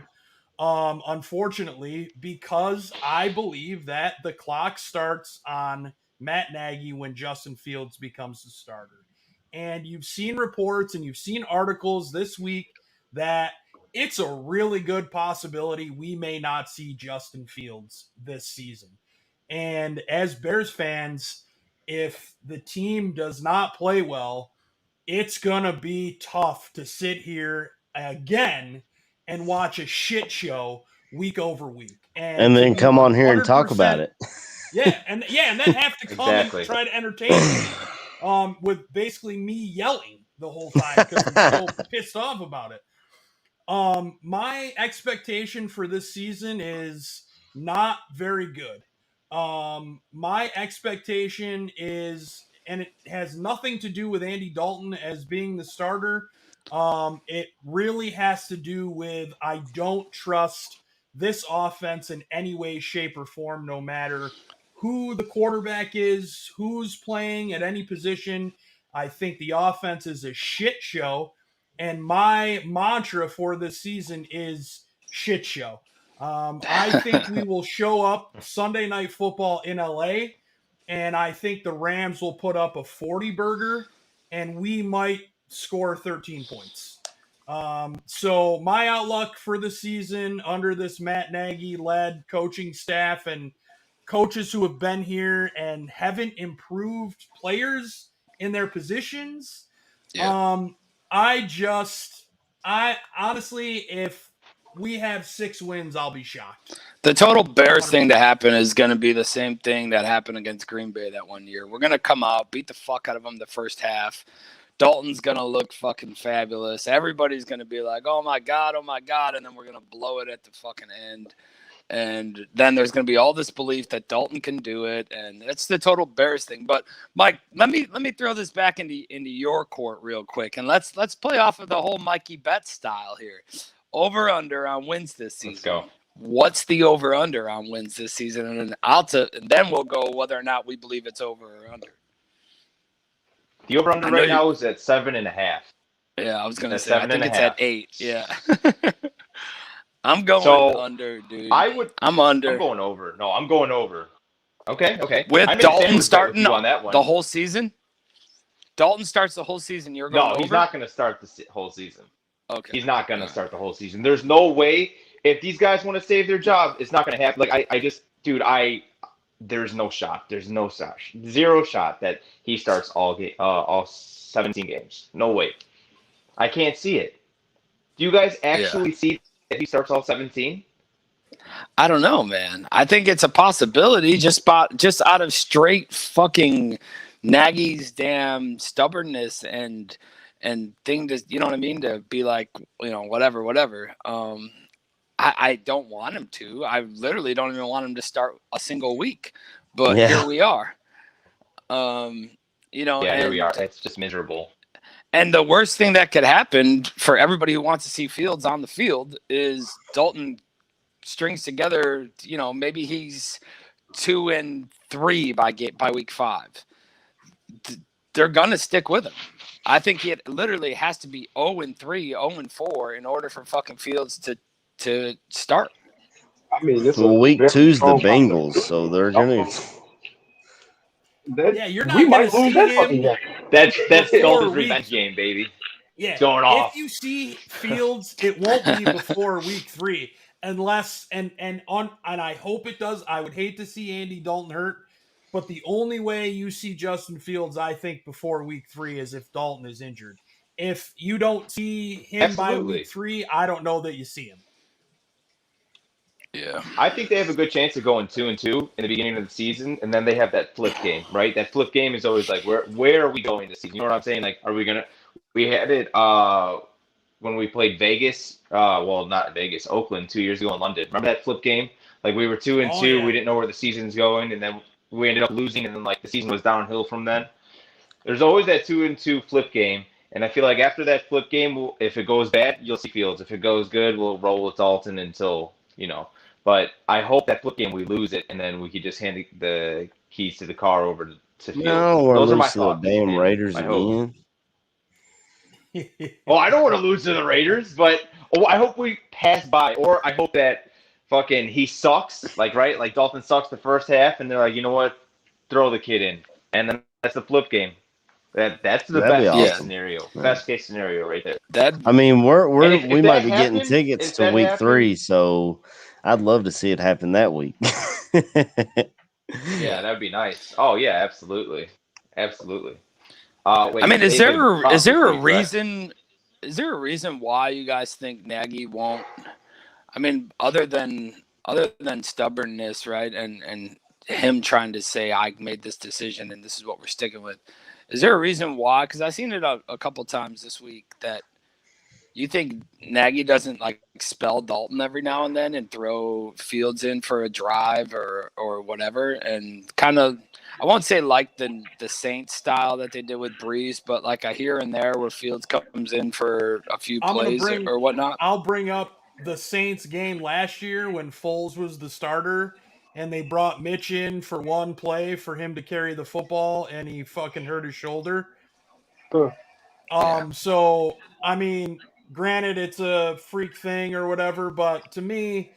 Unfortunately, because I believe that the clock starts on Matt Nagy when Justin Fields becomes the starter. And you've seen reports and you've seen articles this week that it's a really good possibility we may not see Justin Fields this season. And as Bears fans, if the team does not play well, it's going to be tough to sit here again and watch a shit show week over week. And then come on here and talk about it. And then have to come and try to entertain me with basically me yelling the whole time because I'm so pissed off about it. My expectation for this season is not very good. My expectation is, and it has nothing to do with Andy Dalton as being the starter. It really has to do with I don't trust this offense in any way, shape, or form, no matter who the quarterback is, who's playing at any position. I think the offense is a shit show. And my mantra for this season is shit show. I think we will show up Sunday Night Football in LA, and I think the Rams will put up a 40-burger, and we might score 13 points. So my outlook for the season under this Matt Nagy-led coaching staff and coaches who have been here and haven't improved players in their positions. Yeah. I honestly, if we have 6 wins, I'll be shocked. The total Bears thing to happen is going to be the same thing that happened against Green Bay that one year. We're going to come out, beat the fuck out of them the first half. Dalton's going to look fucking fabulous. Everybody's going to be like, oh my God. And then we're going to blow it at the fucking end. And then there's going to be all this belief that Dalton can do it. And it's the total Bears thing. But Mike, let me throw this back into your court real quick. And let's play off of the whole Mikey Bets style here. Over under on wins this season. Let's go. What's the over under on wins this season? And then we'll go whether or not we believe it's over or under. The over under right now is at 7.5. Yeah, I was gonna say I think it's at 8. Yeah. I'm going under, dude. I'm under. I'm going over. No, I'm going over. Okay. With Dalton starting on that one. The whole season? Dalton starts the whole season. You're going over? No, he's not going to start the whole season. Okay. He's not going to start the whole season. There's no way. If these guys want to save their job, it's not going to happen. Like, there's no shot. There's no shot. Zero shot that he starts all 17 games. No way. I can't see it. Do you guys actually see that he starts all 17? I don't know, man. I think it's a possibility just out of straight fucking Nagy's damn stubbornness and thing to, you know what I mean, to be like, you know, whatever. I don't want him to. I literally don't even want him to start a single week. But here we are. You know, here we are. It's just miserable. And the worst thing that could happen for everybody who wants to see Fields on the field is Dalton strings together, you know, maybe he's 2-3 by week 5. They're going to stick with him. I think it literally has to be 0-3, 0-4 in order for fucking Fields to start. I mean, week 2's the Bengals, so they're going to. You're not going to see him. That's Dalton's revenge game, baby. Yeah, it's going off. If you see Fields, it won't be before week 3, unless and I hope it does. I would hate to see Andy Dalton hurt, but the only way you see Justin Fields, I think, before week 3 is if Dalton is injured. If you don't see him by week 3, I don't know that you see him. Yeah, I think they have a good chance of going 2-2 in the beginning of the season, and then they have that flip game, right? That flip game is always like, where are we going this season? You know what I'm saying? Like, are we gonna? We had it when we played Vegas. Well, not Vegas, Oakland 2 years ago in London. Remember that flip game? Like, we were 2-2, we didn't know where the season's going, and then we ended up losing, and then like the season was downhill from then. There's always that 2-2 flip game, and I feel like after that flip game, if it goes bad, you'll see Fields. If it goes good, we'll roll with Dalton until, you know. But I hope that flip game we lose it, and then we could just hand the keys to the car over to Fields. No, those are my thoughts. The damn Raiders again. Well, I don't want to lose to the Raiders, but I hope we pass by, or I hope that fucking he sucks, like Dalton sucks the first half, and they're like, you know what, throw the kid in, and then that's the flip game. That's the best case scenario. Best case scenario right there. I mean, we might be getting tickets to week 3, so I'd love to see it happen that week. Yeah, that'd be nice. Oh yeah, absolutely. Wait, I mean, is there a reason why you guys think Nagy won't? I mean, other than stubbornness, right? And him trying to say, I made this decision and this is what we're sticking with. Is there a reason why? Because I've seen it a couple times this week that you think Nagy doesn't like spell Dalton every now and then and throw Fields in for a drive or whatever, and kind of, I won't say like the Saints style that they did with Breeze, but like a here and there where Fields comes in for a few plays or whatnot. I'll bring up the Saints game last year when Foles was the starter and they brought Mitch in for one play for him to carry the football and he fucking hurt his shoulder. So, I mean, granted, it's a freak thing or whatever, but to me,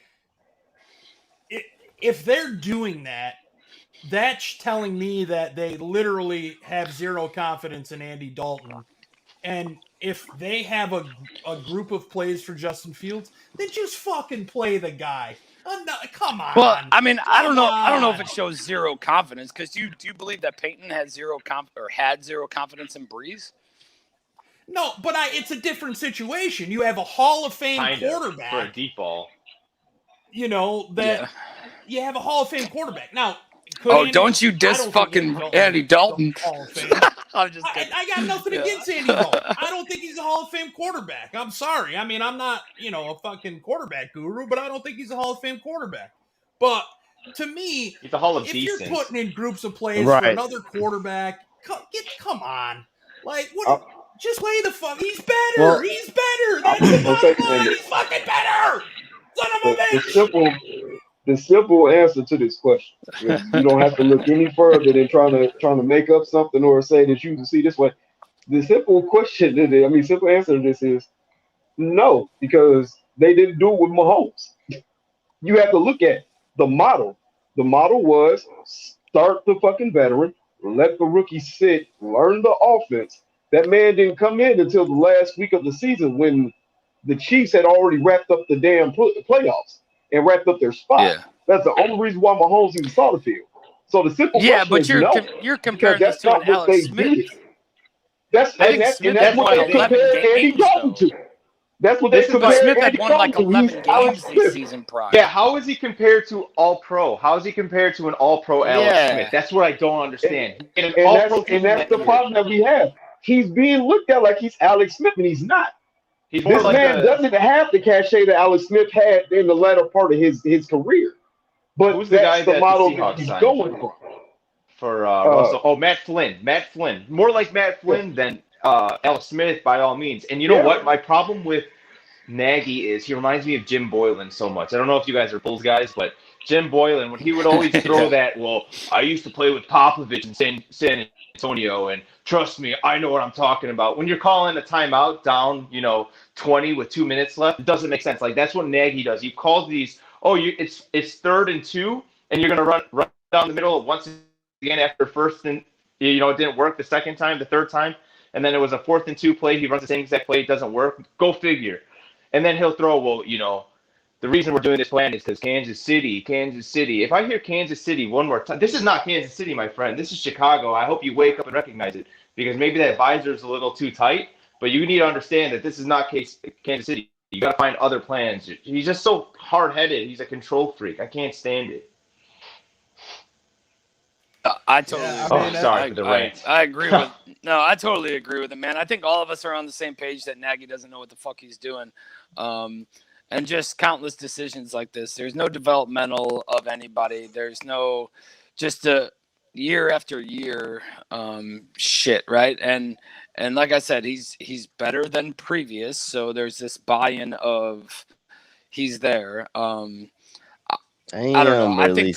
if they're doing that, that's telling me that they literally have zero confidence in Andy Dalton. And if they have a group of plays for Justin Fields, then just fucking play the guy. No, come on. Well, I mean, I don't know. Come I don't know if on. it shows zero confidence because do you believe that Peyton had zero confidence in Breeze? No, but it's a different situation. You have a Hall of Fame Kind of quarterback. for a deep ball. You know that you have a Hall of Fame quarterback. Now, don't you diss fucking Andy Dalton? Hall of Fame. I'm just kidding. I got nothing against Andy Dalton. I don't think he's a Hall of Fame quarterback. I'm sorry. I mean, I'm not, a fucking quarterback guru, but I don't think he's a Hall of Fame quarterback. But to me, He's a Hall of if Decent. you're putting in groups of plays Right. for another quarterback, come on. Like, what? Just lay the fuck. He's better. Well, He's better. That's the bottom line. He's fucking better. Son of a bitch. The simple answer to this question, you don't have to look any further than trying to make up something or say that you can see this way. The simple simple answer to this is no, because they didn't do it with Mahomes. You have to look at the model. The model was start the fucking veteran, let the rookie sit, learn the offense. That man didn't come in until the last week of the season when the Chiefs had already wrapped up the damn playoffs and wrapped up their spot. Yeah. That's the only reason why Mahomes even saw the field. So the simple question but is no, you're comparing this that's to not an what Alex they Smith. did. That's what they compared Andy Dalton to. That's what they compared Smith had Andy won like Dalton to. 11 He's Alex games this Smith. season prior. Yeah, how is he compared to All-Pro? How is he compared to an All-Pro Alex Smith? That's what I don't understand. And that's the problem that we have. He's being looked at like he's Alex Smith, and he's not. He's more This like man doesn't have the cachet that Alex Smith had in the latter part of his career. But who's the guy that's the that model the that Seahawks he's signed going for. For Russell. Oh, Matt Flynn. Matt Flynn. More like Matt Flynn than Alex Smith by all means. And you know what? My problem with Nagy is he reminds me of Jim Boylan so much. I don't know if you guys are Bulls guys, but Jim Boylan, when he would always throw that, well, I used to play with Popovich in San Antonio, and trust me, I know what I'm talking about. When you're calling a timeout down, 20 with 2 minutes left, it doesn't make sense. Like, that's what Nagy does. He calls these, it's 3rd and 2, and you're going to run down the middle once again after first and, it didn't work the second time, the third time, and then it was a 4th and 2 play. He runs the same exact play. It doesn't work. Go figure. And then he'll throw, the reason we're doing this plan is because Kansas City. If I hear Kansas City one more time, this is not Kansas City, my friend. This is Chicago. I hope you wake up and recognize it because maybe that visor is a little too tight, but you need to understand that this is not Kansas City. You got to find other plans. He's just so hard-headed. He's a control freak. I can't stand it. I totally sorry for the rant. I agree with I totally agree with him, man. I think all of us are on the same page that Nagy doesn't know what the fuck he's doing. And just countless decisions like this. There's no developmental of anybody. There's no just a year after year shit, right? And like I said, he's better than previous, so there's this buy-in of he's there. I don't know. I think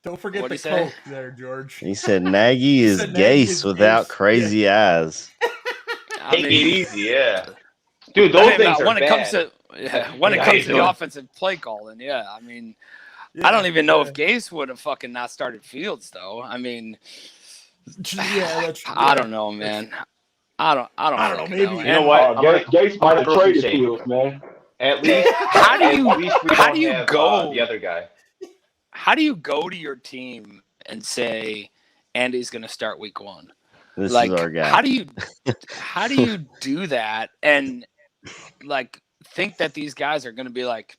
Don't forget the Coke there, George. He said Nagy is Gase without crazy eyes. Take it easy, yeah. Dude, those things are when it bad. When it comes to the offensive play calling, I don't even know if Gase would have fucking not started Fields, though. I mean, I don't know, man. I don't know. Maybe you know what? Gase might have traded Fields, man. At least, how do you go the other guy? How do you go to your team and say Andy's going to start week 1? This is our guy. How do you do that and think that these guys are going to be like,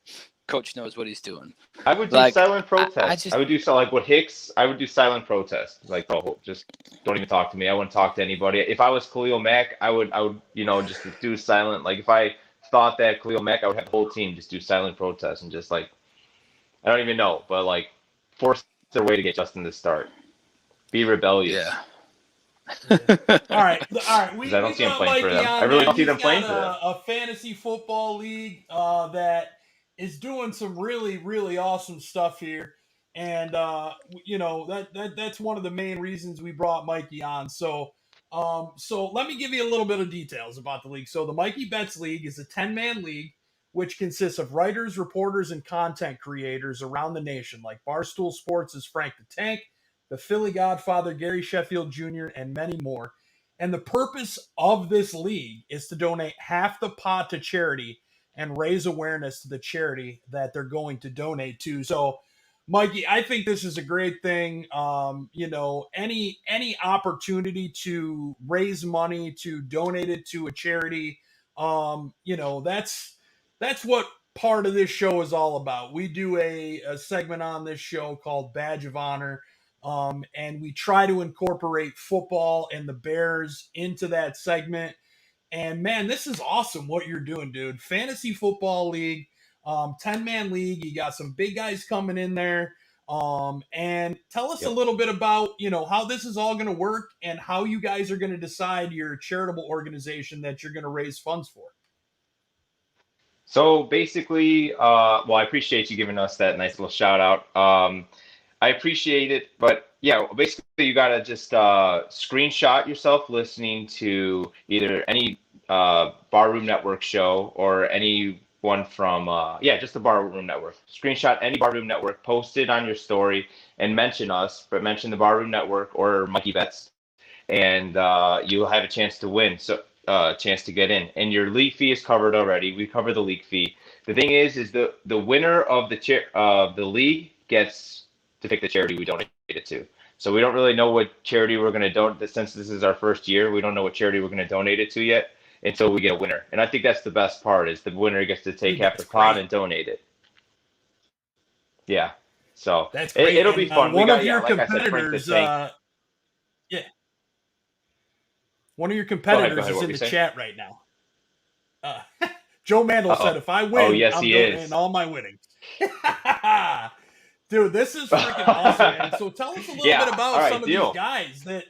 coach knows what he's doing? I would do silent protest. I would do like what Hicks. I would do silent protest. Like, just don't even talk to me. I wouldn't talk to anybody. If I was Khalil Mack, I would just do silent. Like if I thought that Khalil Mack, I would have the whole team just do silent protest and just like. I don't even know, but force their way to get Justin to start. Be rebellious. Yeah. All right. I don't see him playing for them. I really don't see them playing for them. A fantasy football league that is doing some really, really awesome stuff here, and that's one of the main reasons we brought Mikey on. So let me give you a little bit of details about the league. So the Mikey Bets League is a 10-man league, which consists of writers, reporters, and content creators around the nation, like Barstool Sports' Frank the Tank, the Philly Godfather Gary Sheffield Jr., and many more. And the purpose of this league is to donate half the pot to charity and raise awareness to the charity that they're going to donate to. So, Mikey, I think this is a great thing. Any opportunity to raise money to donate it to a charity, that's what part of this show is all about. We do a segment on this show called Badge of Honor, and we try to incorporate football and the Bears into that segment. And man, this is awesome what you're doing, dude. Fantasy Football League, 10-man league. You got some big guys coming in there. And tell us a little bit about, how this is all going to work and how you guys are going to decide your charitable organization that you're going to raise funds for. So basically, I appreciate you giving us that nice little shout out. I appreciate it, but yeah, basically you got to just screenshot yourself listening to either any Barroom Network show or any one from, just the Barroom Network. Screenshot any Barroom Network, post it on your story, and mention us, but mention the Barroom Network or Mikey Bets, and you'll have a chance to win. So chance to get in, and your league fee is covered already. We cover the league fee. The thing is the winner of the league gets to pick the charity we donate it to. So we don't really know what charity we're going to donate. Since this is our first year, we don't know what charity we're going to donate it to yet until we get a winner. And I think that's the best part, is the winner gets to take half the pot and donate it. Yeah. So it'll be fun. One of your competitors, one of your competitors is in the chat right now. Joe Mandel said, if I win, I'm donating all my winnings. Dude, this is freaking awesome, man. So tell us a little bit about some of these guys that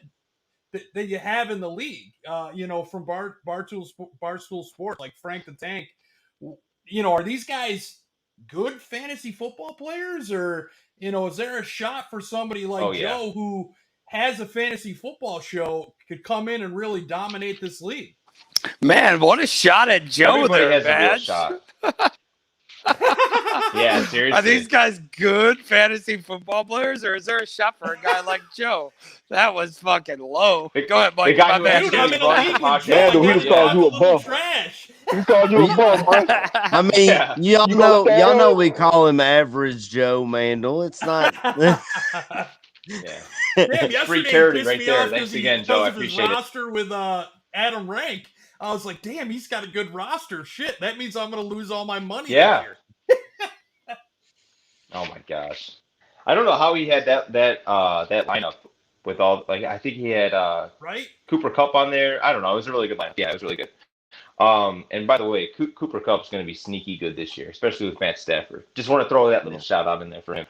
you have in the league, from Barstool Sports, like Frank the Tank. Are these guys good fantasy football players, or, is there a shot for somebody like Joe who has a fantasy football show could come in and really dominate this league? Man, what a shot at Joe. Everybody there, has man. a real shot. Yeah, seriously. Are these guys good fantasy football players, or is there a shot for a guy like Joe? That was fucking low. Go ahead, Mike. The guy My who bad. He just called you a bum. He called you a bum, right? I mean, y'all know we call him Average Joe Mandel. It's not. Yeah. Damn, Free yesterday charity pissed right me there. off Thanks because again, Joe. I appreciate it. roster with Adam Rank. I was like, damn, he's got a good roster. Shit, that means I'm going to lose all my money. Yeah. This year. Oh my gosh, I don't know how he had that lineup with all, like, I think he had right Cooper Kupp on there. I don't know. It was a really good lineup. Yeah, it was really good. And by the way, Cooper Kupp's going to be sneaky good this year, especially with Matt Stafford. Just want to throw that little shout out in there for him.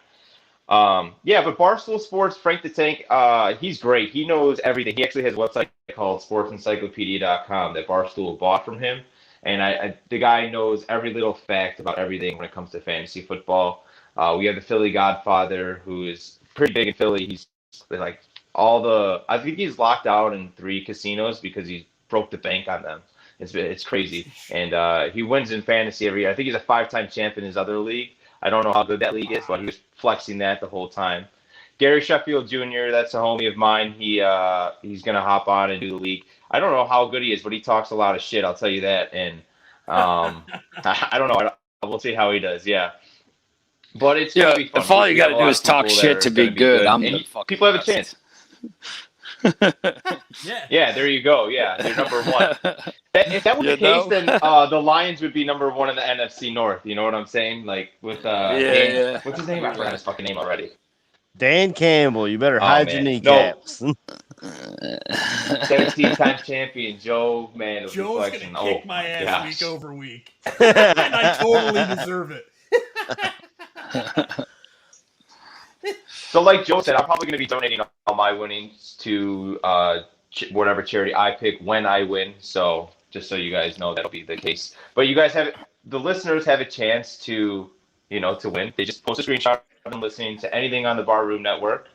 But Barstool Sports, Frank the Tank, he's great. He knows everything. He actually has a website called sportsencyclopedia.com that Barstool bought from him. And the guy knows every little fact about everything when it comes to fantasy football. We have the Philly Godfather, who is pretty big in Philly. He's like I think he's locked out in 3 casinos because he broke the bank on them. It's crazy. And he wins in fantasy every year. I think he's a 5-time champ in his other league. I don't know how good that league is, but he was flexing that the whole time. Gary Sheffield Jr., that's a homie of mine. He's going to hop on and do the league. I don't know how good he is, but he talks a lot of shit, I'll tell you that. And I don't know. We'll see how he does, yeah. But it's going to be fun. If all you got to do is talk shit to be good, I'm the fucking people have a chance. Yeah, there you go. Yeah, they're number 1. If that was the case, then the Lions would be number 1 in the NFC North. You know what I'm saying? Like with what's his name? I forgot his fucking name already. Dan Campbell. You better hide your kneecaps. 17-time champion Joe Mandel. Joe's gonna kick my ass week over week. And I totally deserve it. So like Joe said, I'm probably going to be donating all my winnings to whatever charity I pick when I win. So just so you guys know, that'll be the case. But you guys the listeners have a chance to win. They just post a screenshot of them listening to anything on the Barroom Network,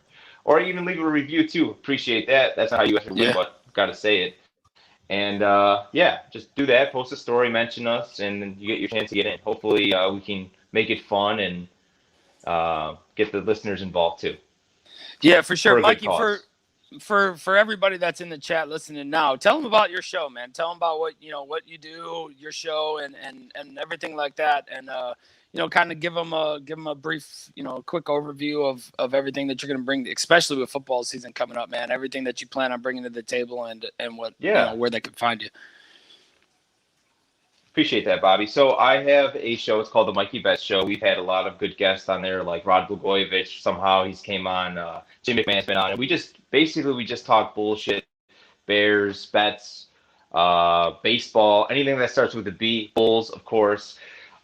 or even leave a review too. Appreciate that. That's not how you actually win, but got to say it. And just do that. Post a story, mention us, and then you get your chance to get in. Hopefully we can make it fun and get the listeners involved too. Yeah, for sure, Mikey. for everybody that's in the chat listening now, tell them about your show, man. Tell them about what you do, your show, and everything like that, and kind of give them a brief, quick overview of everything that you're going to bring, especially with football season coming up, man. Everything that you plan on bringing to the table, and what where they can find you. Appreciate that, Bobby. So I have a show. It's called the Mikey Bets Show. We've had a lot of good guests on there, like Rod Blagojevich. Somehow he's came on. Jim McMahon's been on, and we just talk bullshit, Bears, bets, baseball, anything that starts with a B, Bulls, of course.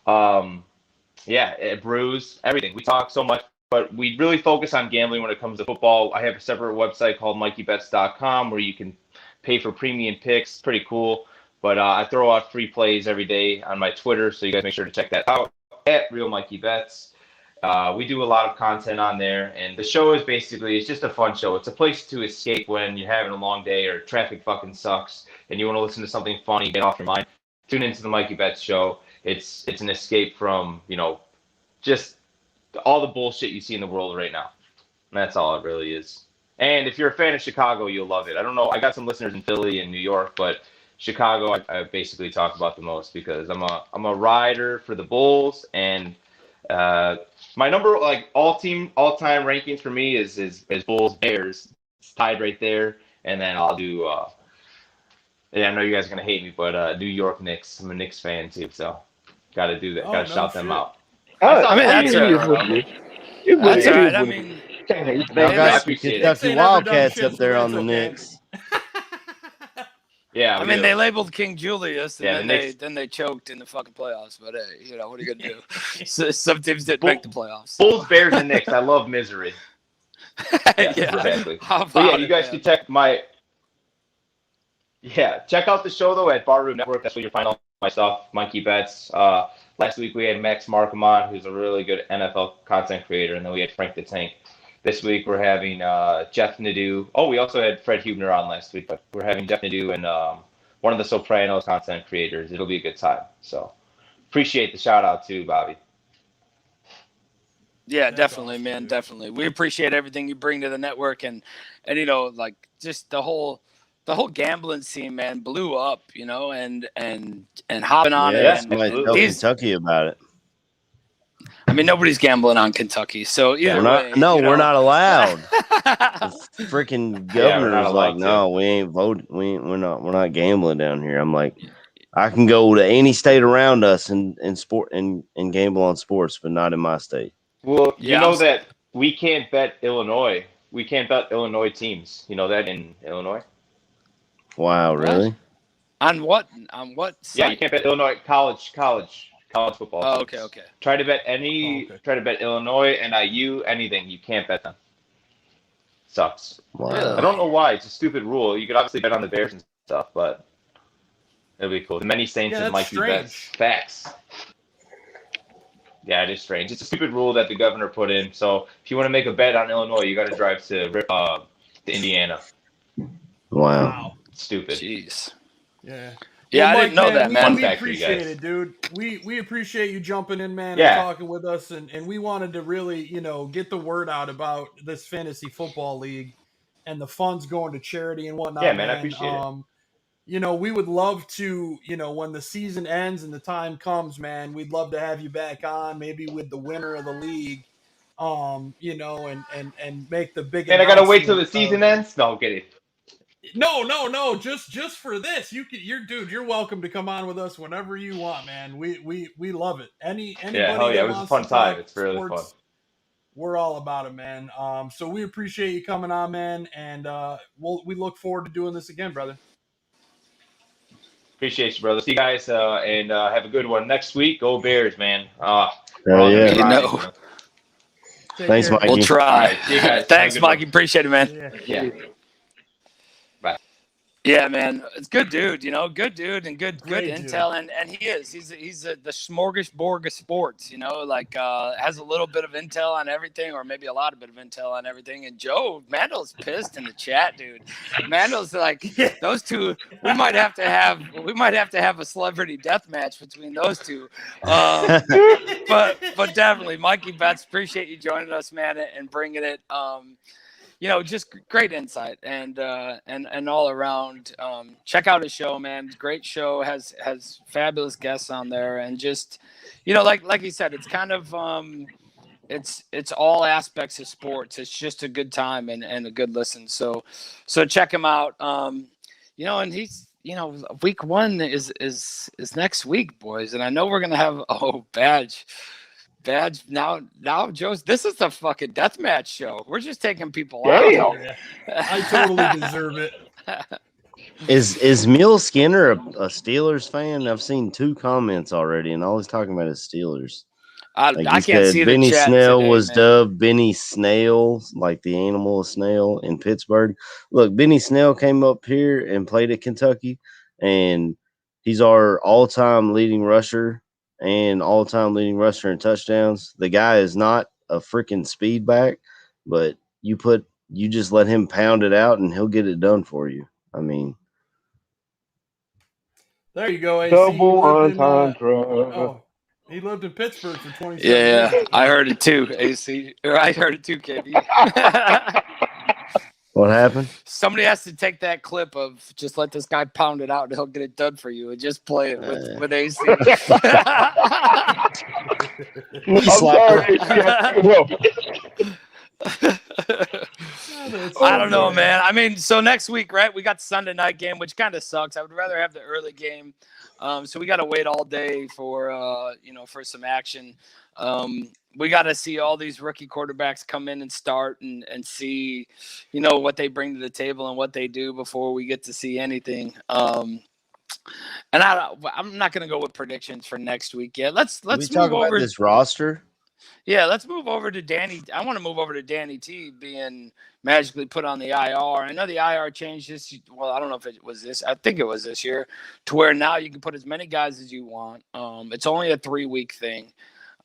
Brews, everything. We talk so much, but we really focus on gambling when it comes to football. I have a separate website called MikeyBets.com where you can pay for premium picks. Pretty cool. But I throw out free plays every day on my Twitter, so you guys make sure to check that out at Real Mikey Bets. We do a lot of content on there, and the show is it's just a fun show. It's a place to escape when you're having a long day or traffic fucking sucks and you want to listen to something funny, get off your mind. Tune into the Mikey Bets Show. It's an escape from, just all the bullshit you see in the world right now. And that's all it really is. And if you're a fan of Chicago, you'll love it. I don't know. I got some listeners in Philly and New York, but Chicago, I basically talk about the most because I'm a rider for the Bulls, and my number all-time rankings for me is Bulls Bears. It's tied right there, and then I'll do. I know you guys are gonna hate me, but New York Knicks. I'm a Knicks fan too, so got to do that. Got to shout them out. That's all right. I mean, I got some Kentucky Wildcats up there on the Knicks. Yeah, I mean, they labeled King Julius, and then they choked in the fucking playoffs. But hey, what are you gonna do? So, some teams didn't make the playoffs. Bulls, Bears, and Knicks. I love misery. Exactly. You guys can check check out the show though at Bar Room Network. That's where you find all my stuff. Mikey Bets. Last week we had Max Markham, who's a really good NFL content creator, and then we had Frank the Tank. This week we're having Jeff Nadeau. Oh, we also had Fred Hubner on last week, but we're having Jeff Nadeau and one of the Sopranos content creators. It'll be a good time. So appreciate the shout out too, Bobby. Yeah, definitely, awesome, man. Dude. Definitely. We appreciate everything you bring to the network, and just the whole gambling scene, man, blew up, and hopping on it. Yeah, somebody tell Kentucky about it. I mean, nobody's gambling on Kentucky, so we're not allowed. The freaking governor is like, no, we ain't voting. We're not gambling down here. I'm like, I can go to any state around us and sport and gamble on sports, but not in my state. Well, you know that we can't bet Illinois. We can't bet Illinois teams. You know that in Illinois. Wow, really? On what? Site? Yeah, you can't bet Illinois college football. Oh, teams. okay. Try to bet Try to bet Illinois, NIU, anything. You can't bet them. Sucks. Wow. I don't know why. It's a stupid rule. You could obviously bet on the Bears and stuff, but it'll be cool. The many Saints and Mikey Bets. Facts. Yeah, it is strange. It's a stupid rule that the governor put in. So if you want to make a bet on Illinois, you got to drive to Indiana. Wow. Stupid. Jeez. Yeah. Yeah, I didn't know that, man. We appreciate it, dude. We appreciate you jumping in, man, and talking with us. And we wanted to really, get the word out about this fantasy football league and the funds going to charity and whatnot. Yeah, man, I appreciate it. We would love to, when the season ends and the time comes, man, we'd love to have you back on, maybe with the winner of the league, and make the big. And I gotta wait till the season ends. No, get it. No. Just for this, you're welcome to come on with us whenever you want, man. We love it. Anybody it was a fun time. It's really fun. We're all about it, man. So we appreciate you coming on, man, and we look forward to doing this again, brother. Appreciate you, brother. See you guys, and have a good one next week. Go Bears, man. Thanks, Mikey. We'll try. Right, see you guys. Thanks, Mikey. Appreciate it, man. Yeah. Yeah, man, it's good dude, good dude and good intel, dude. and he's the smorgasbord of sports, has a little bit of intel on everything, or maybe a lot of bit of intel on everything. And Joe Mandel's pissed in the chat, dude. Mandel's like, those two, we might have to have a celebrity death match between those two. But definitely, Mikey Bets, appreciate you joining us, man, and bringing it. just great insight and all around. Check out his show, man. Great show, has fabulous guests on there, and just, like you said, it's kind of it's all aspects of sports. It's just a good time and a good listen. So check him out. And he's, week 1 is next week, boys, and I know we're gonna have badge. Now, Joe's. This is the fucking deathmatch show. We're just taking people Damn. out. Yeah, I totally deserve it. Is Mill Skinner a Steelers fan? I've seen 2 comments already, and all he's talking about is Steelers. I Like can't said, see the Benny chat Snell today, was man. dubbed Benny Snail, like the animal snail in Pittsburgh. Look, Benny Snell came up here and played at Kentucky, and he's our all-time leading rusher and all-time leading rusher in touchdowns. The guy is not a freaking speed back, but you just let him pound it out, and he'll get it done for you. I mean, There you go, AC. Double He lived in, entendre. he lived in Pittsburgh for 27 Yeah, years. I heard it too, AC. Or I heard it too, KB. what happened? Somebody has to take that clip of just let this guy pound it out and he'll get it done for you, and just play it with AC. I'm sorry. Well, I don't know, man. I mean, so next week, right? We got Sunday night game, which kind of sucks. I would rather have the early game. So we got to wait all day for for some action. We got to see all these rookie quarterbacks come in and start and see, what they bring to the table and what they do before we get to see anything. And I'm not going to go with predictions for next week yet. Let's talk move about over this roster. Yeah, let's move over to Danny. I want to move over to Danny T being magically put on the IR. I know the IR changed this. Well, I don't know if it was this. I think it was this year, to where now you can put as many guys as you want. It's only a 3-week thing,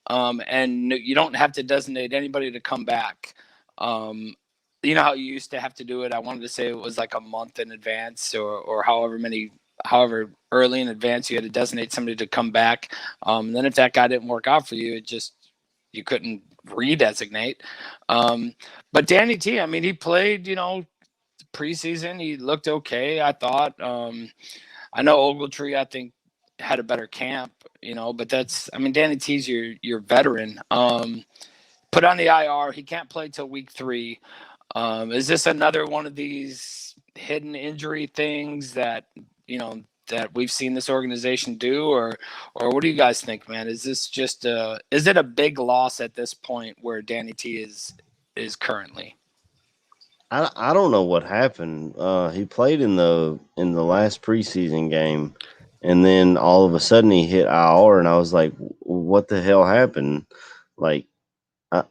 and you don't have to designate anybody to come back. You know how you used to have to do it. I wanted to say it was like a month in advance, or however early in advance you had to designate somebody to come back. And then if that guy didn't work out for you, you couldn't redesignate. But Danny T, I mean, he played, preseason. He looked okay, I thought. I know Ogletree, I think, had a better camp, but Danny T's your veteran. Put on the IR. He can't play till week 3. Is this another one of these hidden injury things that, that we've seen this organization do, or what do you guys think, man? Is this just is it a big loss at this point where Danny T is currently? I don't know what happened. He played in the last preseason game, and then all of a sudden he hit IR, and I was like, "What the hell happened?" Like, I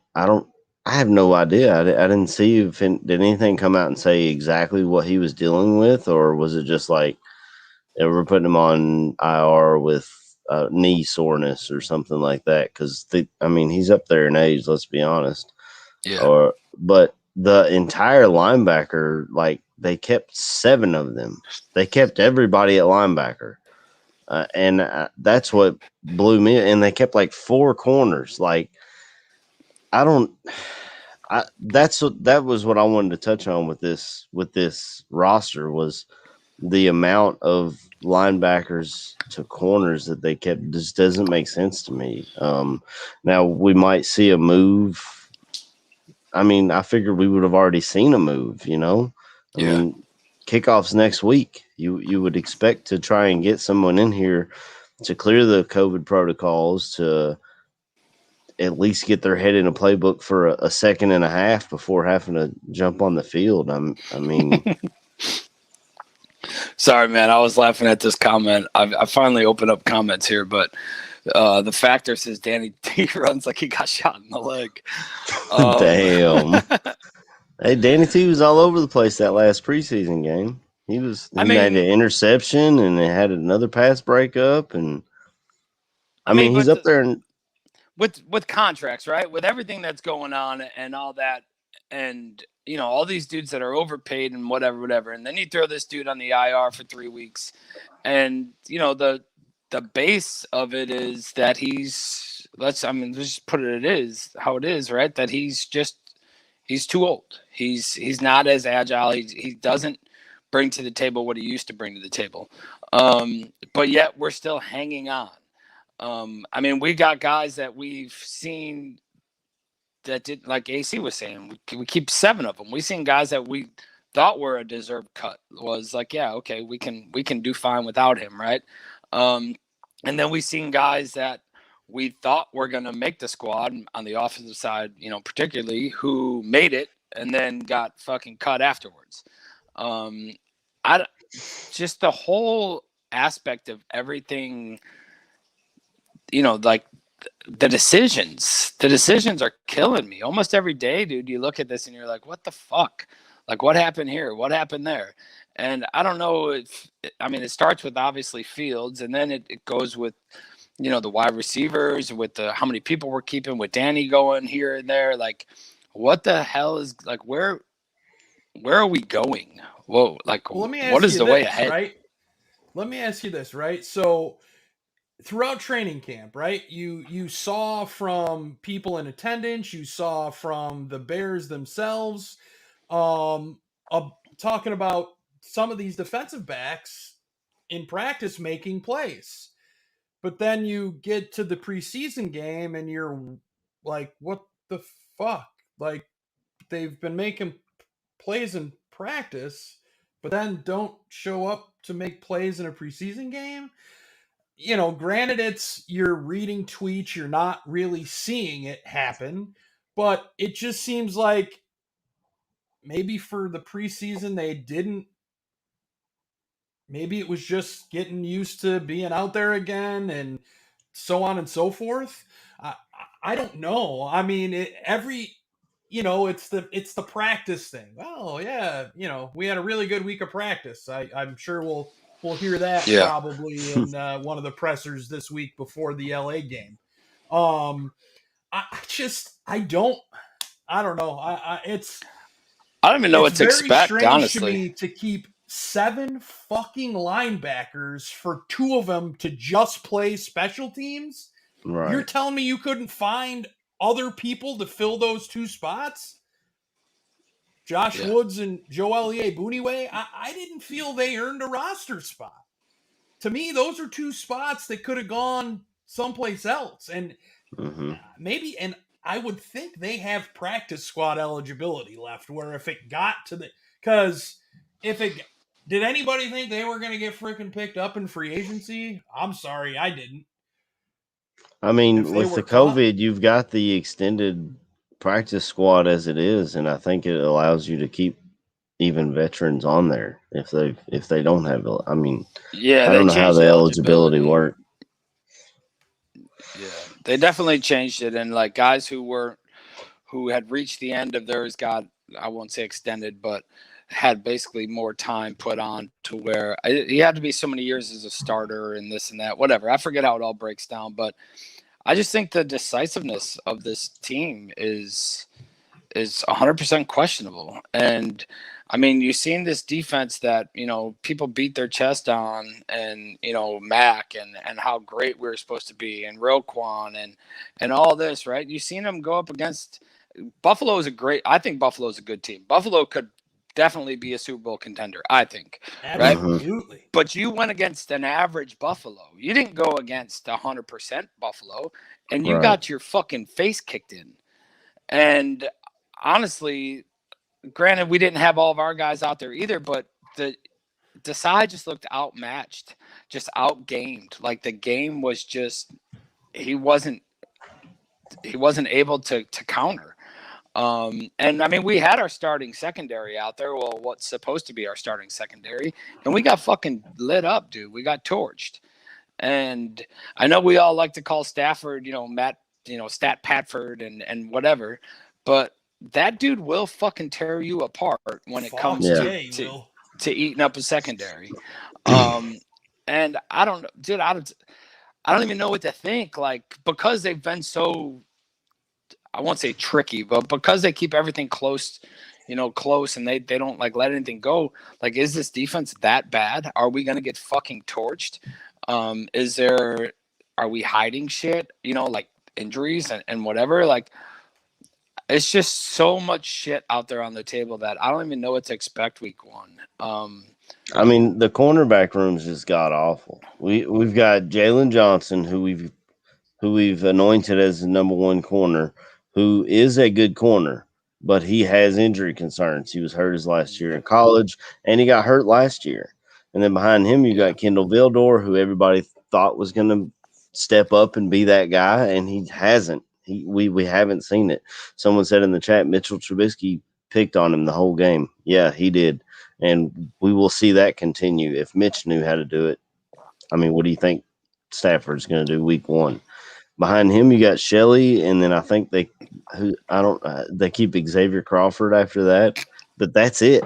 have no idea. I didn't see did anything come out and say exactly what he was dealing with, or was it just like we're putting him on IR with knee soreness or something like that? Because he's up there in age. Let's be honest. Yeah. But the entire linebacker, like, they kept 7 of them. They kept everybody at linebacker, and that's what blew me. And they kept like 4 corners. Like, that was what I wanted to touch on with this roster was the amount of linebackers to corners that they kept. Just doesn't make sense to me. Now we might see a move. I figured we would have already seen a move, kickoff's next week. You would expect to try and get someone in here to clear the COVID protocols, to at least get their head in a playbook for a second and a half before having to jump on the field. Sorry, man. I was laughing at this comment. I finally opened up comments here, but the factor says Danny T runs like he got shot in the leg. Damn. Hey, Danny T was all over the place that last preseason game. He made an interception and they had another pass breakup, and he's up there and with contracts, right? With everything that's going on and all that, and all these dudes that are overpaid and whatever, and then you throw this dude on the IR for 3 weeks, and the base of it is that let's just put it how it is, right? That he's just He's too old. He's not as agile. He doesn't bring to the table what he used to bring to the table. But yet we're still hanging on. I mean, we got guys that we've seen that did, like AC was saying, we keep 7 of them. We've seen guys that we thought were a deserved cut. Was like, yeah, okay, we can do fine without him, right? And then we've seen guys that we thought were going to make the squad on the offensive side, particularly, who made it and then got fucking cut afterwards. Just the whole aspect of everything, like the decisions are killing me almost every day, dude. You look at this and you're like, what the fuck? Like, what happened here? What happened there? And I don't know it starts with obviously Fields, and then it goes with, the wide receivers, with how many people we're keeping, with Danny going here and there. Like, what the hell is, like, where are we going? Whoa, like, well, let me ask what is you the this, way ahead? Right? Let me ask you this, right? So throughout training camp, right, you saw from people in attendance, you saw from the Bears themselves, talking about some of these defensive backs in practice making plays. But then you get to the preseason game and you're like, what the fuck? Like, they've been making plays in practice, but then don't show up to make plays in a preseason game. Granted, you're reading tweets, you're not really seeing it happen, but it just seems like maybe for the preseason they didn't. Maybe it was just getting used to being out there again and so on and so forth. I don't know. I mean, it's the practice thing. Oh yeah, we had a really good week of practice. I'm sure we'll hear that probably in one of the pressers this week before the LA game. I don't know. I don't even know what to very expect, strange honestly. to me to keep 7 fucking linebackers for 2 of them to just play special teams. Right. You're telling me you couldn't find other people to fill those 2 spots? Josh Woods and Joel Buniwe? I didn't feel they earned a roster spot. To me, those are 2 spots that could have gone someplace else. And maybe, and I would think they have practice squad eligibility left, where if it got to because did anybody think they were going to get freaking picked up in free agency? I'm sorry, I didn't. I mean, with the COVID, you've got the extended practice squad as it is, and I think it allows you to keep even veterans on there if they don't have. I mean, I don't know how the eligibility worked. Yeah, they definitely changed it, and like guys who had reached the end of theirs got, I won't say extended, but had basically more time put on to where he had to be so many years as a starter and this and that, whatever. I forget how it all breaks down, but I just think the decisiveness of this team is 100% questionable. And I mean, you've seen this defense that, people beat their chest on, and, Mac and how great we were supposed to be, and Roquan and all this, right? You've seen them go up against Buffalo. I think Buffalo is a good team. Buffalo could definitely be a Super Bowl contender, I think. Absolutely. Right? But you went against an average Buffalo. You didn't go against 100% Buffalo, and you got your fucking face kicked in. And honestly, granted, we didn't have all of our guys out there either, but the side just looked outmatched, just outgamed. Like, the game was just, he wasn't able to counter. And I mean, we had our starting secondary out there. Well, what's supposed to be our starting secondary, and we got fucking lit up, dude. We got torched. And I know we all like to call Stafford, Matt, Stat Patford and whatever, but that dude will fucking tear you apart when it comes to eating up a secondary. And I don't know, dude, I don't even know what to think. Like, because they've been so, I won't say tricky, but because they keep everything close, and they don't like let anything go. Like, is this defense that bad? Are we going to get fucking torched? Are we hiding shit, like injuries and whatever? Like, It's just so much shit out there on the table that I don't even know what to expect week 1. I mean, the cornerback room's just god awful. We've got Jalen Johnson, who we've anointed as the number 1 corner, who is a good corner, but he has injury concerns. He was hurt his last year in college, and he got hurt last year. And then behind him, you got Kendall Vildor, who everybody thought was going to step up and be that guy, and he hasn't. We haven't seen it. Someone said in the chat, Mitchell Trubisky picked on him the whole game. Yeah, he did. And we will see that continue. If Mitch knew how to do it, I mean, what do you think Stafford's going to do week 1? Behind him, you got Shelley, and then I think they keep Xavier Crawford after that, but that's it.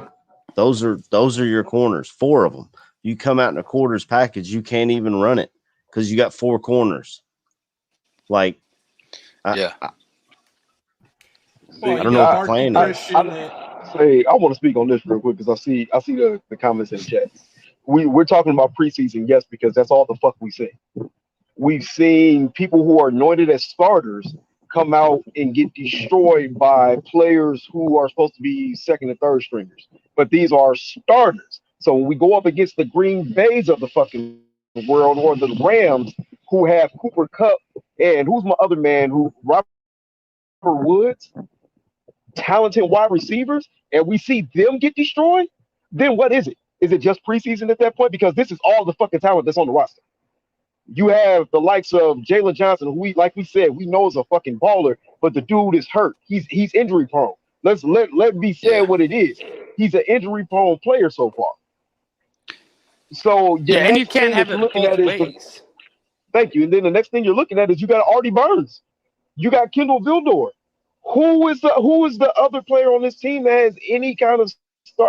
Those are your corners, 4 of them. You come out in a quarters package, you can't even run it because you got 4 corners. Like, I don't know what the plan is. I want to speak on this real quick because I see the comments in the chat. We're talking about preseason, yes, because that's all the fuck we see. We've seen people who are anointed as starters come out and get destroyed by players who are supposed to be second and third stringers. But these are starters. So when we go up against the Green Bays of the fucking world or the Rams who have Cooper Kupp and who's my other man who Robert Woods, talented wide receivers, and we see them get destroyed, then what is it? Is it just preseason at that point? Because this is all the fucking talent that's on the roster. You have the likes of Jalen Johnson, who like we said, we know is a fucking baller, but the dude is hurt. He's injury prone. Let me say what it is. He's an injury prone player so far. So and you can't have it both ways. Thank you. And then the next thing you're looking at is you got Artie Burns. You got Kendall Vildor. Who is the other player on this team that has any kind of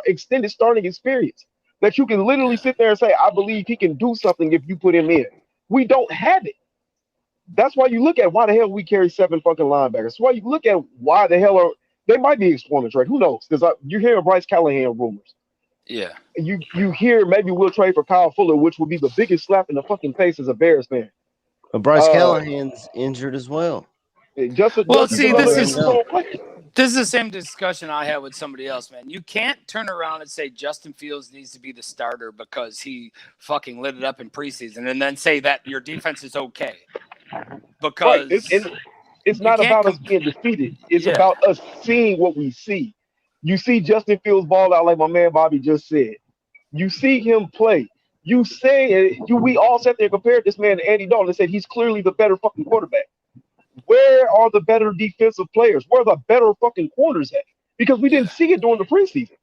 extended starting experience that you can literally sit there and say, I believe he can do something if you put him in? We don't have it. That's why you look at why the hell we carry 7 fucking linebackers. That's why you look at why the hell they might be exploring trade. Who knows? Because you're hearing Bryce Callahan rumors. Yeah. You hear maybe we'll trade for Kyle Fuller, which would be the biggest slap in the fucking face as a Bears fan. But Bryce Callahan's injured as well. This is the same discussion I had with somebody else, man. You can't turn around and say Justin Fields needs to be the starter because he fucking lit it up in preseason and then say that your defense is okay. Because it's not about us being defeated. It's about us seeing what we see. You see Justin Fields ball out like my man Bobby just said. You see him play. We all sat there and compared this man to Andy Dalton and said he's clearly the better fucking quarterback. Where are the better defensive players? Where are the better fucking corners at? Because we didn't see it during the preseason.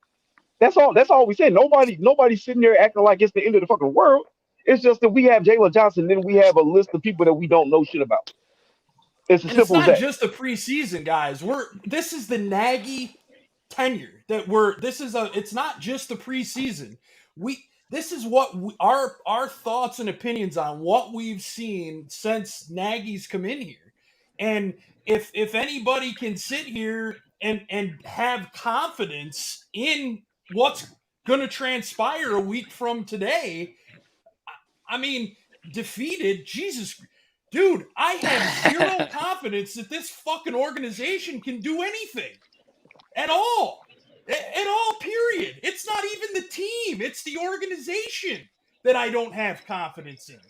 That's all we said. Nobody's sitting there acting like it's the end of the fucking world. It's just that we have Jalen Johnson, then we have a list of people that we don't know shit about. It's as simple as that. It's not just the preseason, guys. This is the Nagy tenure it's not just the preseason. This is what our thoughts and opinions on what we've seen since Nagy's come in here. And if anybody can sit here and have confidence in what's going to transpire a week from today, I mean, defeated, Jesus, dude, I have zero confidence that this fucking organization can do anything at all. At all, period. It's not even the team. It's the organization that I don't have confidence in.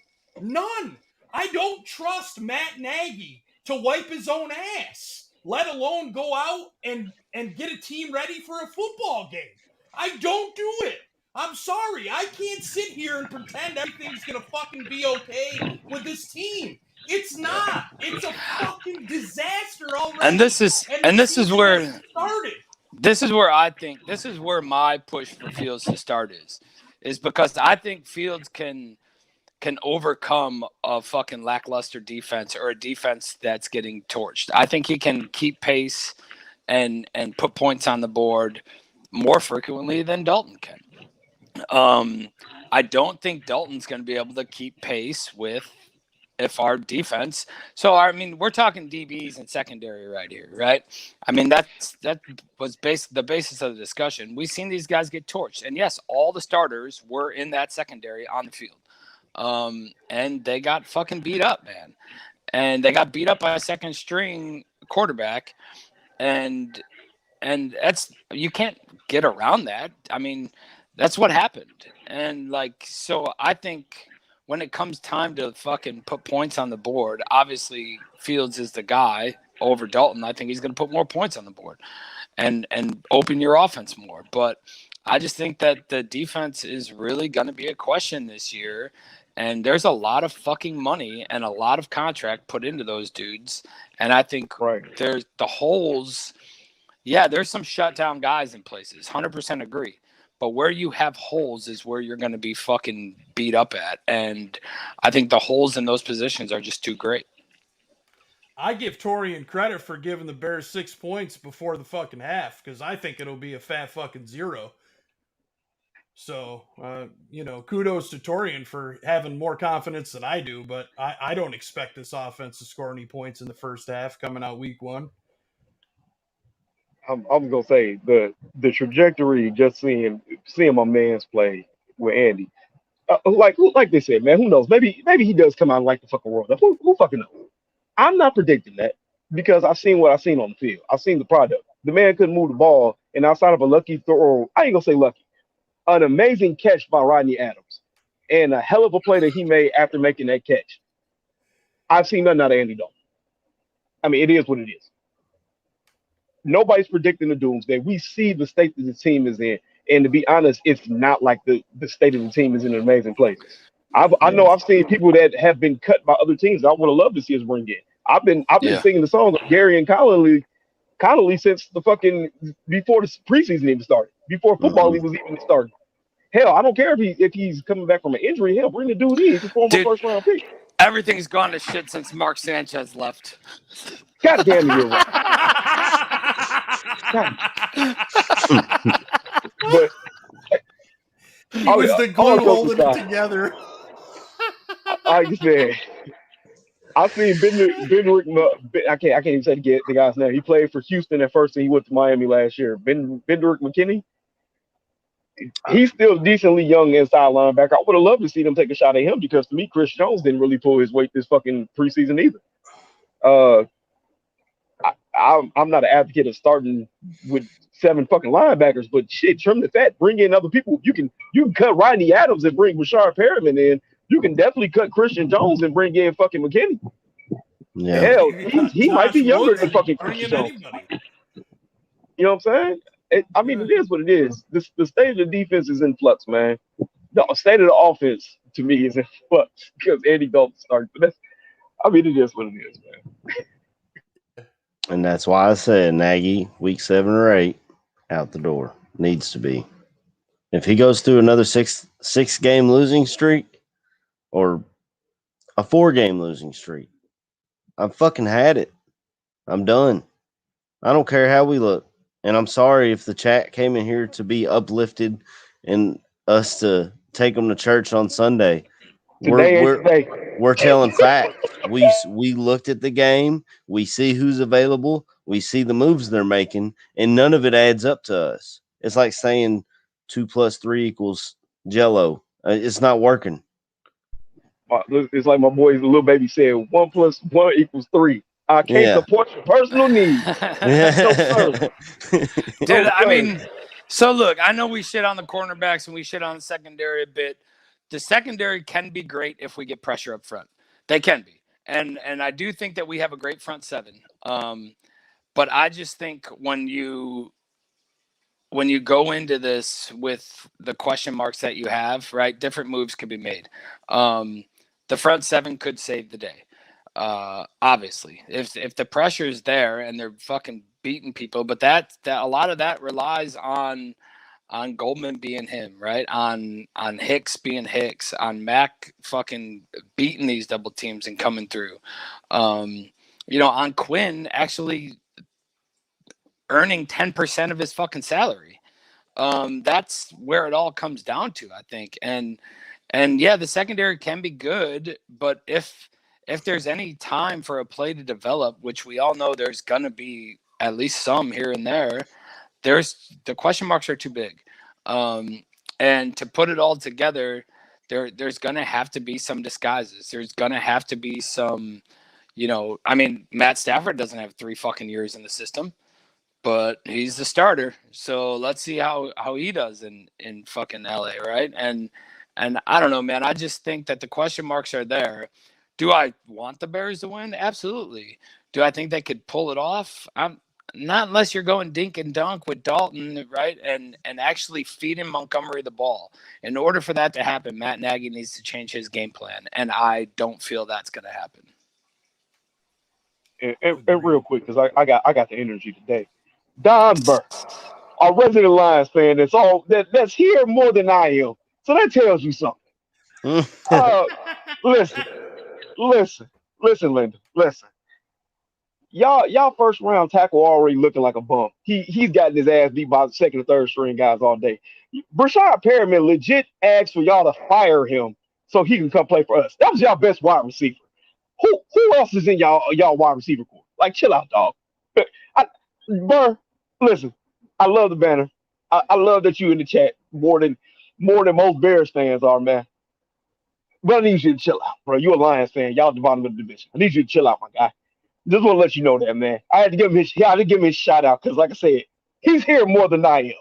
None. I don't trust Matt Nagy to wipe his own ass, let alone go out and get a team ready for a football game. I don't do it. I'm sorry. I can't sit here and pretend everything's going to fucking be okay with this team. It's not. It's a fucking disaster already. And this is where started. This is where my push for Fields to start is because I think Fields can overcome a fucking lackluster defense or a defense that's getting torched. I think he can keep pace and put points on the board more frequently than Dalton can. I don't think Dalton's going to be able to keep pace with our defense. So, I mean, we're talking DBs and secondary right here, right? I mean, that was the basis of the discussion. We've seen these guys get torched. And, yes, all the starters were in that secondary on the field. And they got fucking beat up, man. And they got beat up by a second-string quarterback. and that's, you can't get around that. I mean, that's what happened. And like, so I think when it comes time to fucking put points on the board, obviously Fields is the guy over Dalton. I think he's going to put more points on the board and open your offense more. But I just think that the defense is really going to be a question this year. And there's a lot of fucking money and a lot of contract put into those dudes. And I think there's the holes. Yeah, there's some shutdown guys in places. 100% agree. But where you have holes is where you're going to be fucking beat up at. And I think the holes in those positions are just too great. I give Torian credit for giving the Bears 6 points before the fucking half, because I think it'll be a fat fucking 0. So, kudos to Torian for having more confidence than I do, but I don't expect this offense to score any points in the first half coming out week 1. I'm gonna say the trajectory, just seeing my man's play with Andy. Like they said, man, who knows? Maybe he does come out and light the fucking world up. Who fucking knows? I'm not predicting that because I've seen what I've seen on the field. I've seen the product. The man couldn't move the ball, and outside of a lucky throw, I ain't gonna say lucky, an amazing catch by Rodney Adams, and a hell of a play that he made after making that catch. I've seen nothing out of Andy Dalton. I mean, it is what it is. Nobody's predicting the doomsday. We see the state that the team is in, and to be honest, it's not like the state of the team is in an amazing place. I know I've seen people that have been cut by other teams. I would have loved to see us bring in. I've been singing the song of Gary and Connolly since the fucking before the preseason even started, before football league was even started. Hell, I don't care if he's coming back from an injury. Hell, bring the dude in. He's a former first round pick. Everything's gone to shit since Mark Sanchez left. God damn it, you're right. But he was the glue holding it together. Like you said, I've seen Benrick. I can't even say the guy's name. He played for Houston at first, and he went to Miami last year. Benrick McKinney. He's still decently young inside linebacker. I would have loved to see them take a shot at him because to me, Chris Jones didn't really pull his weight this fucking preseason either. I'm not an advocate of starting with 7 fucking linebackers, but shit, trim the fat, bring in other people. You can cut Rodney Adams and bring Rashard Perriman in. You can definitely cut Christian Jones and bring in fucking McKinney. Yeah. Hell, he might be younger than fucking Christian Jones. You know what I'm saying? It is what it is. The state of the defense is in flux, man. The state of the offense, to me, is in flux because Andy Dalton started. But it is what it is, man. And that's why I said Nagy, week 7 or 8, out the door. Needs to be. If he goes through another six game losing streak or a 4-game losing streak, I've fucking had it. I'm done. I don't care how we look. And I'm sorry if the chat came in here to be uplifted and us to take them to church on Sunday. We're telling fact. We looked at the game. We see who's available. We see the moves they're making, and none of it adds up to us. It's like saying 2 + 3 equals Jello. It's not working. It's like my boy, the little baby said, 1 + 1 = 3. I can't support your personal needs. Dude, so look, I know we shit on the cornerbacks and we shit on the secondary a bit. The secondary can be great if we get pressure up front. They can be. And I do think that we have a great front 7. But I just think when you go into this with the question marks that you have, right, different moves could be made. The front 7 could save the day. Obviously, if the pressure is there and they're fucking beating people, but that a lot of that relies on Goldman being him, right? On Hicks being Hicks, on Mac fucking beating these double teams and coming through. On Quinn actually earning 10% of his fucking salary. That's where it all comes down to, I think. And yeah, the secondary can be good, but if there's any time for a play to develop, which we all know there's going to be at least some here and there, the question marks are too big. And to put it all together, there's going to have to be some disguises. There's going to have to be some, Matt Stafford doesn't have 3 fucking years in the system. but he's the starter. So let's see how he does in fucking LA, right? And I don't know, man. I just think that the question marks are there. Do I want the Bears to win? Absolutely. Do I think they could pull it off? I'm not, unless you're going dink and dunk with Dalton, right? And actually feeding Montgomery the ball. In order for that to happen, Matt Nagy needs to change his game plan, and I don't feel that's going to happen. And real quick, because I got the energy today. Don Burr, our resident Lions fan, that's here more than I am. So that tells you something. Listen, Linda, listen. Y'all first round tackle already looking like a bum. He's gotten his ass beat by the second and third string guys all day. Brashad Perriman legit asked for y'all to fire him so he can come play for us. That was y'all best wide receiver. Who else is in y'all wide receiver corps? Like, chill out, dog. Burr, listen, I love the banner. I love that you in the chat more than most Bears fans are, man. But I need you to chill out, bro. You a Lions fan. Y'all at the bottom of the division. I need you to chill out, my guy. Just want to let you know that, man. I had to give him his shout out because, like I said, he's here more than I am.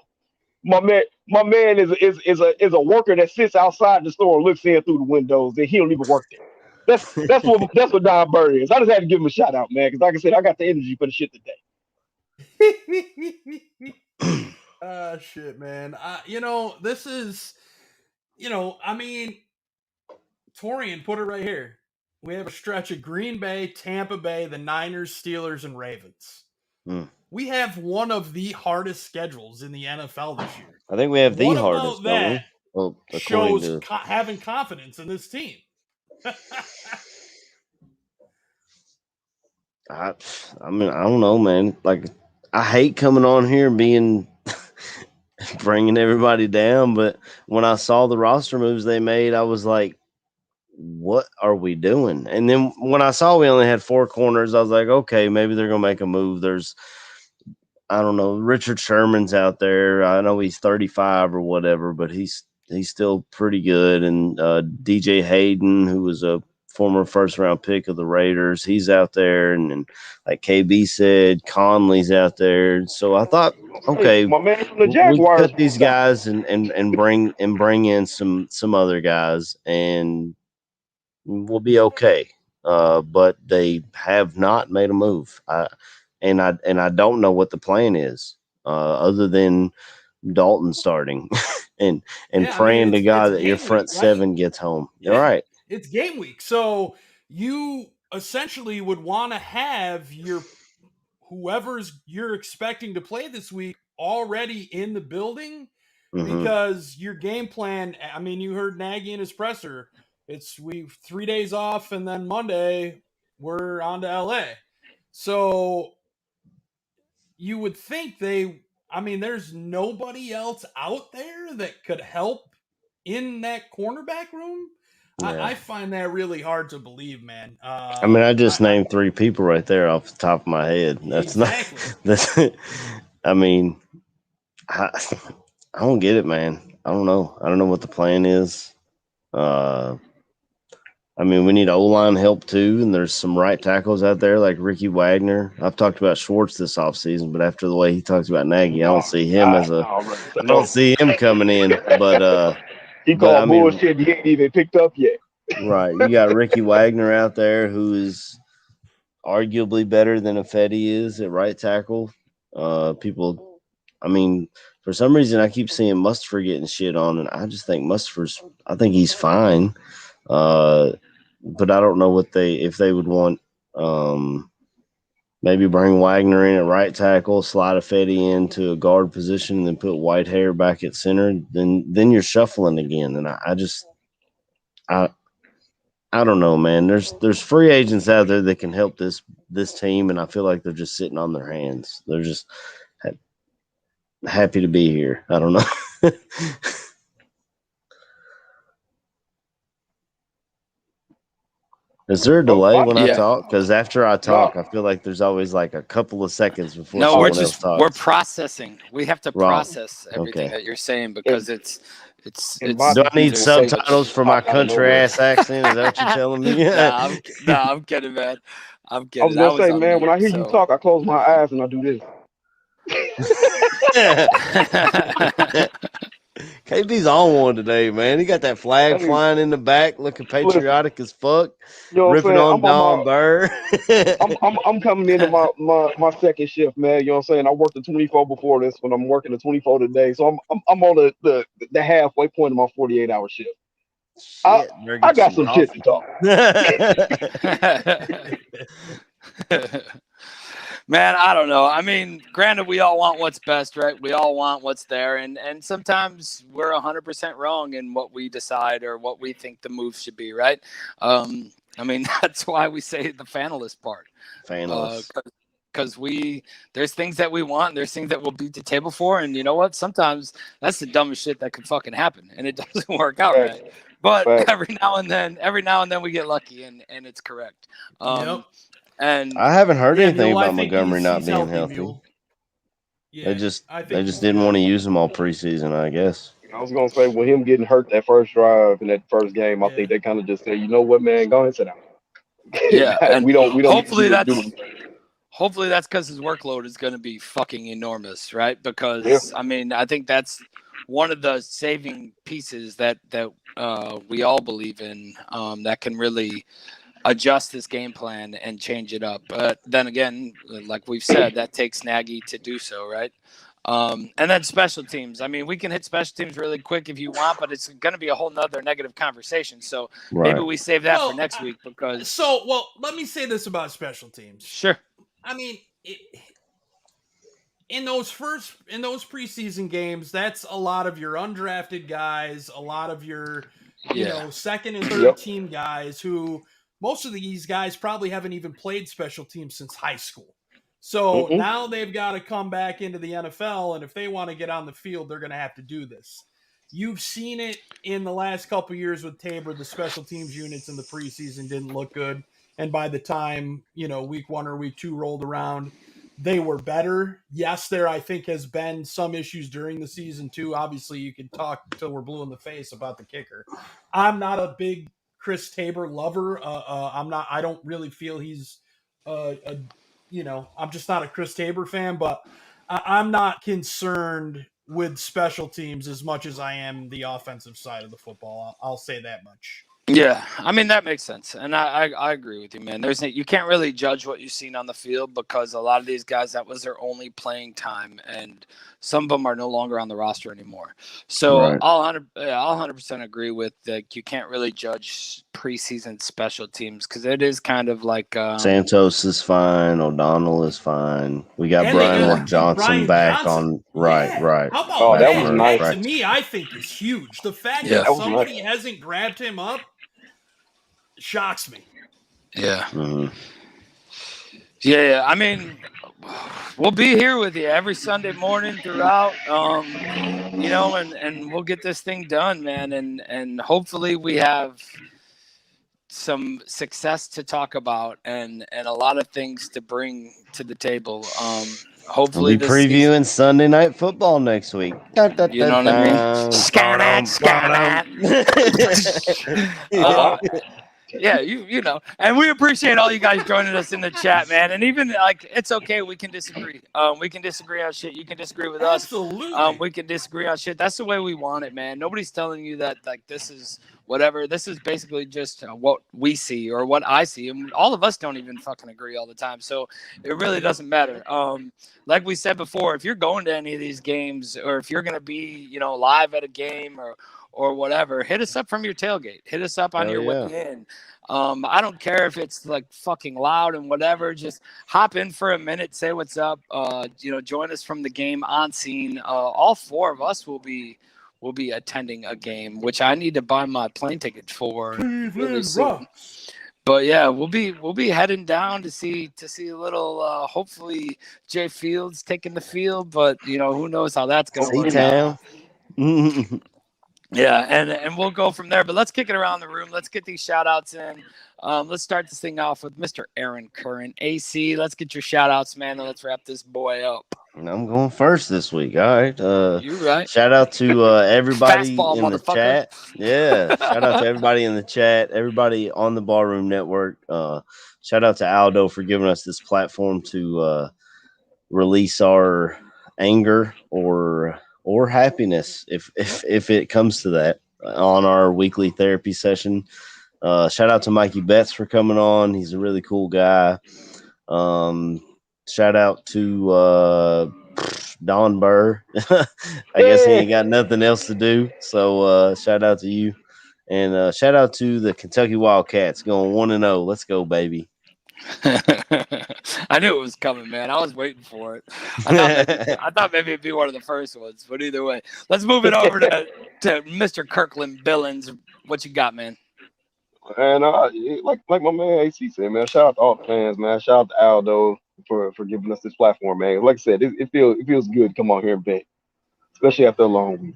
My man is a worker that sits outside the store and looks in through the windows, and he don't even work there. That's what Don Burr is. I just had to give him a shout out, man, because like I said, I got the energy for the shit today. Shit, man. This is, I mean, Torian put it right here. We have a stretch of Green Bay, Tampa Bay, the Niners, Steelers, and Ravens. We have one of the hardest schedules in the NFL this year. I think we have the what hardest. About that well, shows having confidence in this team. I mean, I don't know, man. Like, I hate coming on here and being bringing everybody down, but when I saw the roster moves they made, I was like, what are we doing? And then when I saw we only had 4 corners, I was like, okay, maybe they're gonna make a move. There's, I don't know, Richard Sherman's out there. I know he's 35 or whatever, but he's still pretty good. And DJ Hayden, who was a former first round pick of the Raiders, he's out there. And like KB said, Conley's out there. So I thought, okay, my man from the Jaguars, we cut these guys and bring in some other guys, and we'll be okay. But they have not made a move. And I don't know what the plan is, other than Dalton starting and praying to God that your front seven gets home. All right. It's game week. So you essentially would want to have whoever's you're expecting to play this week already in the building, because your game plan, I mean, you heard Nagy in his presser. We've 3 days off, and then Monday we're on to LA. So you would think there's nobody else out there that could help in that cornerback room. Yeah. I find that really hard to believe, man. I mean, I just named 3 people right there off the top of my head. That's exactly. I mean, I don't get it, man. I don't know. I don't know what the plan is. I mean, we need O-line help too, and there's some right tackles out there like Ricky Wagner. I've talked about Schwartz this offseason, but after the way he talks about Nagy, I don't see him I don't see him coming in. But he called bullshit. He ain't even picked up yet. Right, you got Ricky Wagner out there who is arguably better than Ifedi is at right tackle. People, I mean, for some reason I keep seeing Mustapher getting shit on, and I just think I think he's fine. But I don't know if they would want, maybe bring Wagner in at right tackle, slide Ifedi into a guard position, and then put Whitehair back at center. Then you're shuffling again. And I don't know, man. There's free agents out there that can help this team, and I feel like they're just sitting on their hands. They're just happy to be here. I don't know. Is there a delay when I talk? Because after I talk, I feel like there's always like a couple of seconds before someone else talks. We're processing. We have to process everything that you're saying, because it's. Do I need subtitles for my country ass accent? Is that what you're telling me? I'm kidding, man. I'm kidding. I was gonna say, man, when I hear you talk, I close my eyes and I do this. KB's on one today, man. He got that flag Hey, flying in the back, looking patriotic as fuck, you know what I'm ripping saying? on Don Burr. I'm coming into my second shift, man. You know what I'm saying? I worked the 24 before this one. I'm working the 24 today. So I'm on the halfway point of my 48-hour shift. I Shit, better I get got some some shit to talk. Man, I don't know. I mean, granted, we all want what's best, right? We all want what's there, and sometimes we're 100% wrong in what we decide or what we think the move should be, right? I mean, that's why we say the fanalist part. Fanless. Because there's things that we want, and there's things that we'll beat the table for, and you know what? Sometimes that's the dumbest shit that could fucking happen, and it doesn't work out Facts. right. But Facts. every now and then we get lucky, and it's correct. Yep. And I haven't heard anything Mule, I about think Montgomery not he's being healthy. Mule. Yeah, They just I think they just didn't want to use him all preseason, I guess. I was gonna say with him getting hurt that first drive in that first game, I think they kind of just said, you know what, man, go ahead and sit down. Yeah, and we don't hopefully need to that's do hopefully that's because his workload is going to be fucking enormous, right? Because I mean, I think that's one of the saving pieces that we all believe in, that can really adjust this game plan and change it up. But then again, like we've said, that takes Nagy to do so, right? And then special teams. I mean, we can hit special teams really quick if you want, but it's going to be a whole nother negative conversation. So maybe we save that for next week because. Well, let me say this about special teams. Sure. I mean, in those preseason games, that's a lot of your undrafted guys, a lot of your second and third team guys who most of these guys probably haven't even played special teams since high school. So now they've got to come back into the NFL, and if they want to get on the field, they're going to have to do this. You've seen it in the last couple of years with Tabor. The special teams units in the preseason didn't look good. And by the time, week 1 or week 2 rolled around, they were better. Yes, there, I think, has been some issues during the season, too. Obviously, you can talk till we're blue in the face about the kicker. I'm not a big Chris Tabor lover. I don't really feel he's I'm just not a Chris Tabor fan, but I'm not concerned with special teams as much as I am the offensive side of the football. I'll say that much. Yeah, I mean, that makes sense. And I agree with you, man. You can't really judge what you've seen on the field because a lot of these guys, that was their only playing time, and some of them are no longer on the roster anymore. So I'll 100% agree with that. You can't really judge preseason special teams because it is kind of like Santos is fine. O'Donnell is fine. We got Brian Johnson back on. Right. How about that was nice. To me, I think is huge. The fact that somebody hasn't grabbed him up shocks me. Yeah. Yeah. I mean, we'll be here with you every Sunday morning throughout, and we'll get this thing done, man. And hopefully we have some success to talk about and a lot of things to bring to the table. Hopefully we'll be previewing Sunday Night Football next week. You know what I mean? Scat. Yeah, you know, and we appreciate all you guys joining us in the chat, man. And even it's okay, we can disagree. We can disagree on shit. You can disagree with us. Absolutely. We can disagree on shit. That's the way we want it, man. Nobody's telling you that this is whatever. This is basically just what we see or what I see, and all of us don't even fucking agree all the time. So it really doesn't matter. Like we said before, if you're going to any of these games or if you're gonna be, live at a game or whatever, hit us up from your tailgate. Hit us up on your way in. I don't care if it's fucking loud and whatever. Just hop in for a minute, say what's up. Join us from the game on scene. All 4 of us will be attending a game, which I need to buy my plane ticket for really soon. But yeah, we'll be heading down to see a little. Hopefully, Jay Fields taking the field, but who knows how that's going to work out. Yeah, and we'll go from there. But let's kick it around the room. Let's get these shout-outs in. Let's start this thing off with Mr. Aaron Curran. AC, let's get your shout-outs, man, and let's wrap this boy up. I'm going first this week. All right. You're right. Shout out to everybody Fastball, in the chat. Yeah. Shout out to everybody in the chat, everybody on the Ballroom Network. Shout out to Aldo for giving us this platform to release our anger or happiness if it comes to that on our weekly therapy session. Shout out to Mikey Bets for coming on. He's a really cool guy. Shout out to Don Burr. I guess he ain't got nothing else to do. So shout out to you. And shout out to the Kentucky Wildcats going 1-0. Let's go, baby. I knew it was coming, man. I was waiting for it. I thought maybe it'd be one of the first ones, but either way, let's move it over to Mr. Kirkland Billings. What you got, man? And like my man AC said, man, shout out to all the fans, man. Shout out to Aldo for giving us this platform, man. Like I said, it feels good to come on here and bet, especially after a long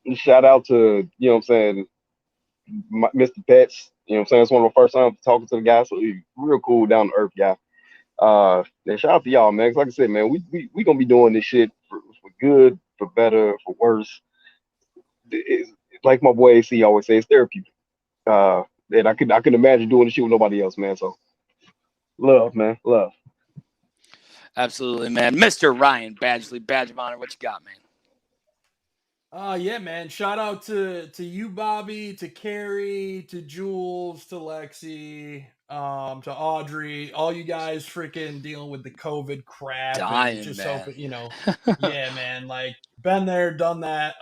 week. Shout out to, you know what I'm saying, Mr. Pets. You know what I'm saying? It's one of the first times talking to the guy, so he's real cool, down to earth guy. And shout out to y'all, man. 'Cause like I said, man, we gonna be doing this shit for good, for better, for worse. It's, like my boy AC always says, therapy. And I could imagine doing this shit with nobody else, man. So love, man, love. Absolutely, man. Mr. Ryan Badgley, badge of honor. What you got, man? Yeah, man. Shout out to you, Bobby, to Carrie, to Jules, to Lexi, to Audrey, all you guys freaking dealing with the COVID crap. Dying, and just man. hoping, yeah, man. Like, been there, done that.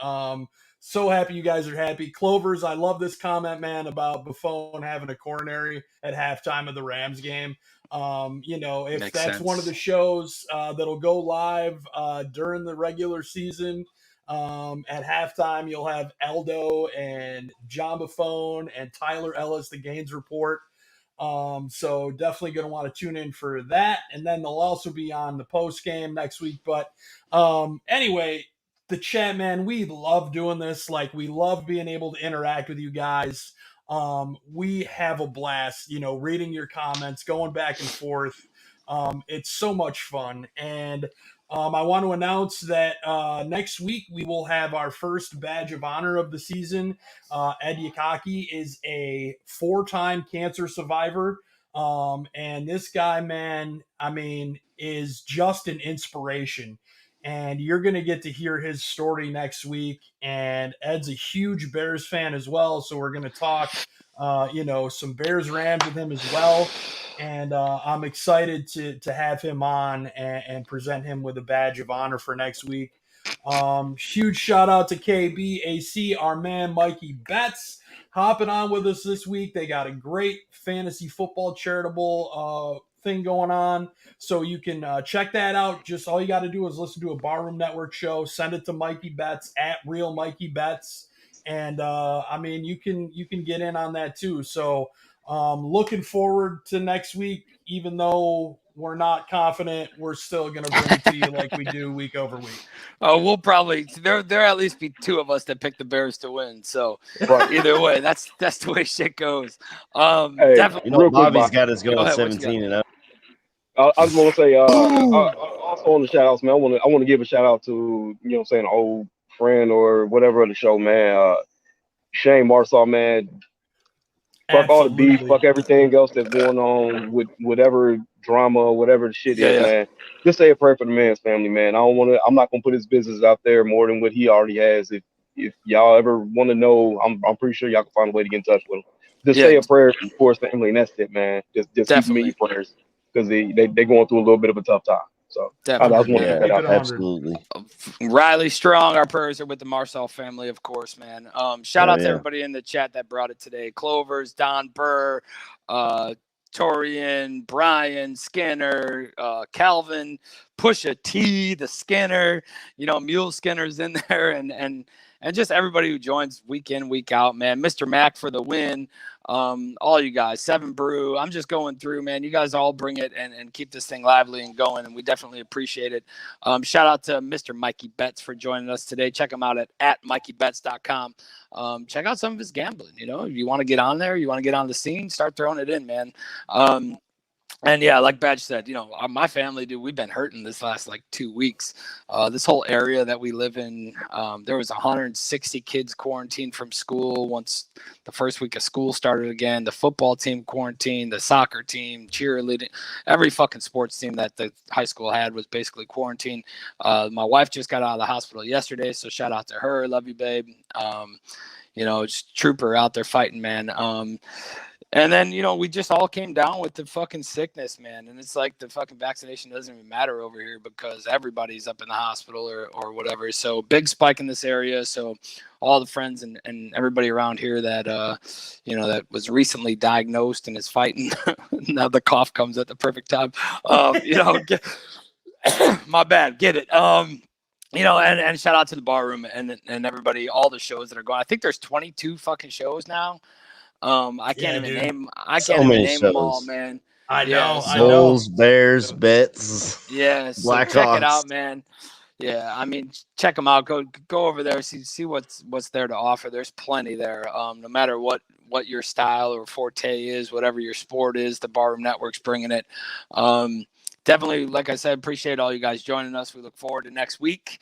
So happy you guys are happy. Clovers, I love this comment, man, about Buffon having a coronary at halftime of the Rams game. If Makes that's sense. one of the shows that'll go live during the regular season. At halftime, you'll have Aldo and John Buffon and Tyler Ellis, the Gaines Report. So definitely going to want to tune in for that. And then they'll also be on the post game next week. But anyway, the chat, man, we love doing this. Like, we love being able to interact with you guys. We have a blast, reading your comments, going back and forth. It's so much fun. And I want to announce that next week we will have our first badge of honor of the season. Ed Yakaki is a 4-time cancer survivor. And this guy, man, is just an inspiration. And you're going to get to hear his story next week. And Ed's a huge Bears fan as well. So we're going to talk, some Bears Rams with him as well. And I'm excited to have him on and present him with a badge of honor for next week. Huge shout out to KBAC, our man Mikey Bets, hopping on with us this week. They got a great fantasy football charitable thing going on. So you can check that out. Just all you got to do is listen to a Barroom Network show. Send it to Mikey Bets at Real Mikey Bets. And you can get in on that too. So looking forward to next week, even though we're not confident, we're still going to bring it to you like we do week over week. Oh, we'll probably there at least be 2 of us that pick the Bears to win. So Right. either way, that's the way shit goes. Hey, Definitely. real quick, Bobby's Bob. got us going ahead, what you 17-0. I just want to say, also on the shout outs, man, I want to give a shout out to, an old friend or whatever of the show, man. Shane Marsaw, man. Fuck all the beef, fuck everything else that's going on with whatever drama, whatever the shit is, man. Just say a prayer for the man's family, man. I'm not gonna put his business out there more than what he already has. If y'all ever want to know, I'm pretty sure y'all can find a way to get in touch with him. Just say a prayer for his family, and that's it, man. Just keep them in your prayers because they going through a little bit of a tough time. So I just want to get that out. Absolutely. Riley Strong, our prayers are with the Marcel family, of course, man. Shout out to everybody in the chat that brought it today. Clovers, Don Burr, Torian, Brian, Skinner, Calvin, Pusha T, the Skinner, Mule Skinner's in there, and just everybody who joins week in, week out, man. Mr. Mac for the win. All you guys, 7 Brew. I'm just going through, man. You guys all bring it and keep this thing lively and going, and we definitely appreciate it. Shout out to Mr. Mikey Bets for joining us today. Check him out at MikeyBets.com. Check out some of his gambling. If you want to get on there, you want to get on the scene, start throwing it in, man. And yeah, like Badge said, you know, my family, dude, we've been hurting this last like 2 weeks. This whole area that we live in, there was 160 kids quarantined from school once the first week of school started again. The football team quarantined, the soccer team, cheerleading, every fucking sports team that the high school had was basically quarantined. My wife just got out of the hospital yesterday, so shout out to her. Love you, babe. You know, it's trooper out there fighting, man. And then, you know, we just all came down with the fucking sickness, man. And it's like the fucking vaccination doesn't even matter over here because everybody's up in the hospital or whatever. So big spike in this area. So all the friends and everybody around here that, you know, that was recently diagnosed and is fighting. Now the cough comes at the perfect time. You know, my bad. Get it. You know, and shout out to the bar room and everybody, all the shows that are going. I think there's 22 fucking shows now. I can't even name. I can't even name them all, man. I know. Bulls, Bears, Bets. Yeah, so Blackhawks. check it out, man. Yeah, I mean, check them out. Go over there, see what's there to offer. There's plenty there. No matter what your style or forte is, whatever your sport is, the Barroom Network's bringing it. Definitely, like I said, appreciate all you guys joining us. We look forward to next week.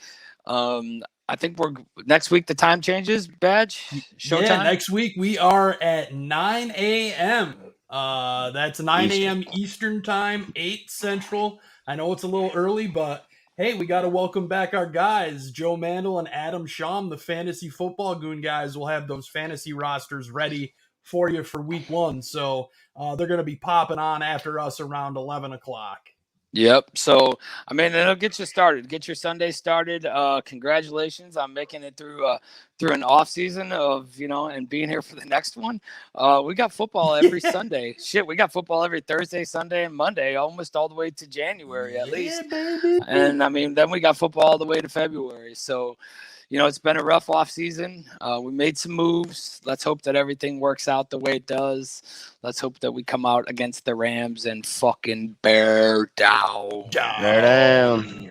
I think next week the time changes, Badge? Showtime? Yeah, next week we are at 9 a.m. That's 9 a.m. Eastern time, 8 Central. I know it's a little early, but hey, we got to welcome back our guys, Joe Mandel and Adam Sham, the Fantasy Football Goon guys. Will have those fantasy rosters ready for you for week 1. So they're going to be popping on after us around 11 o'clock. Yep. So, I mean, it'll get you started. Get your Sunday started. Congratulations on making it through an off season of, you know, and being here for the next one. We got football every Sunday. Shit, we got football every Thursday, Sunday, and Monday, almost all the way to January at least. Baby. And I mean, then we got football all the way to February. So, you know, it's been a rough off season. We made some moves. Let's hope that everything works out the way it does. Let's hope that we come out against the Rams and fucking bear down. Bear down.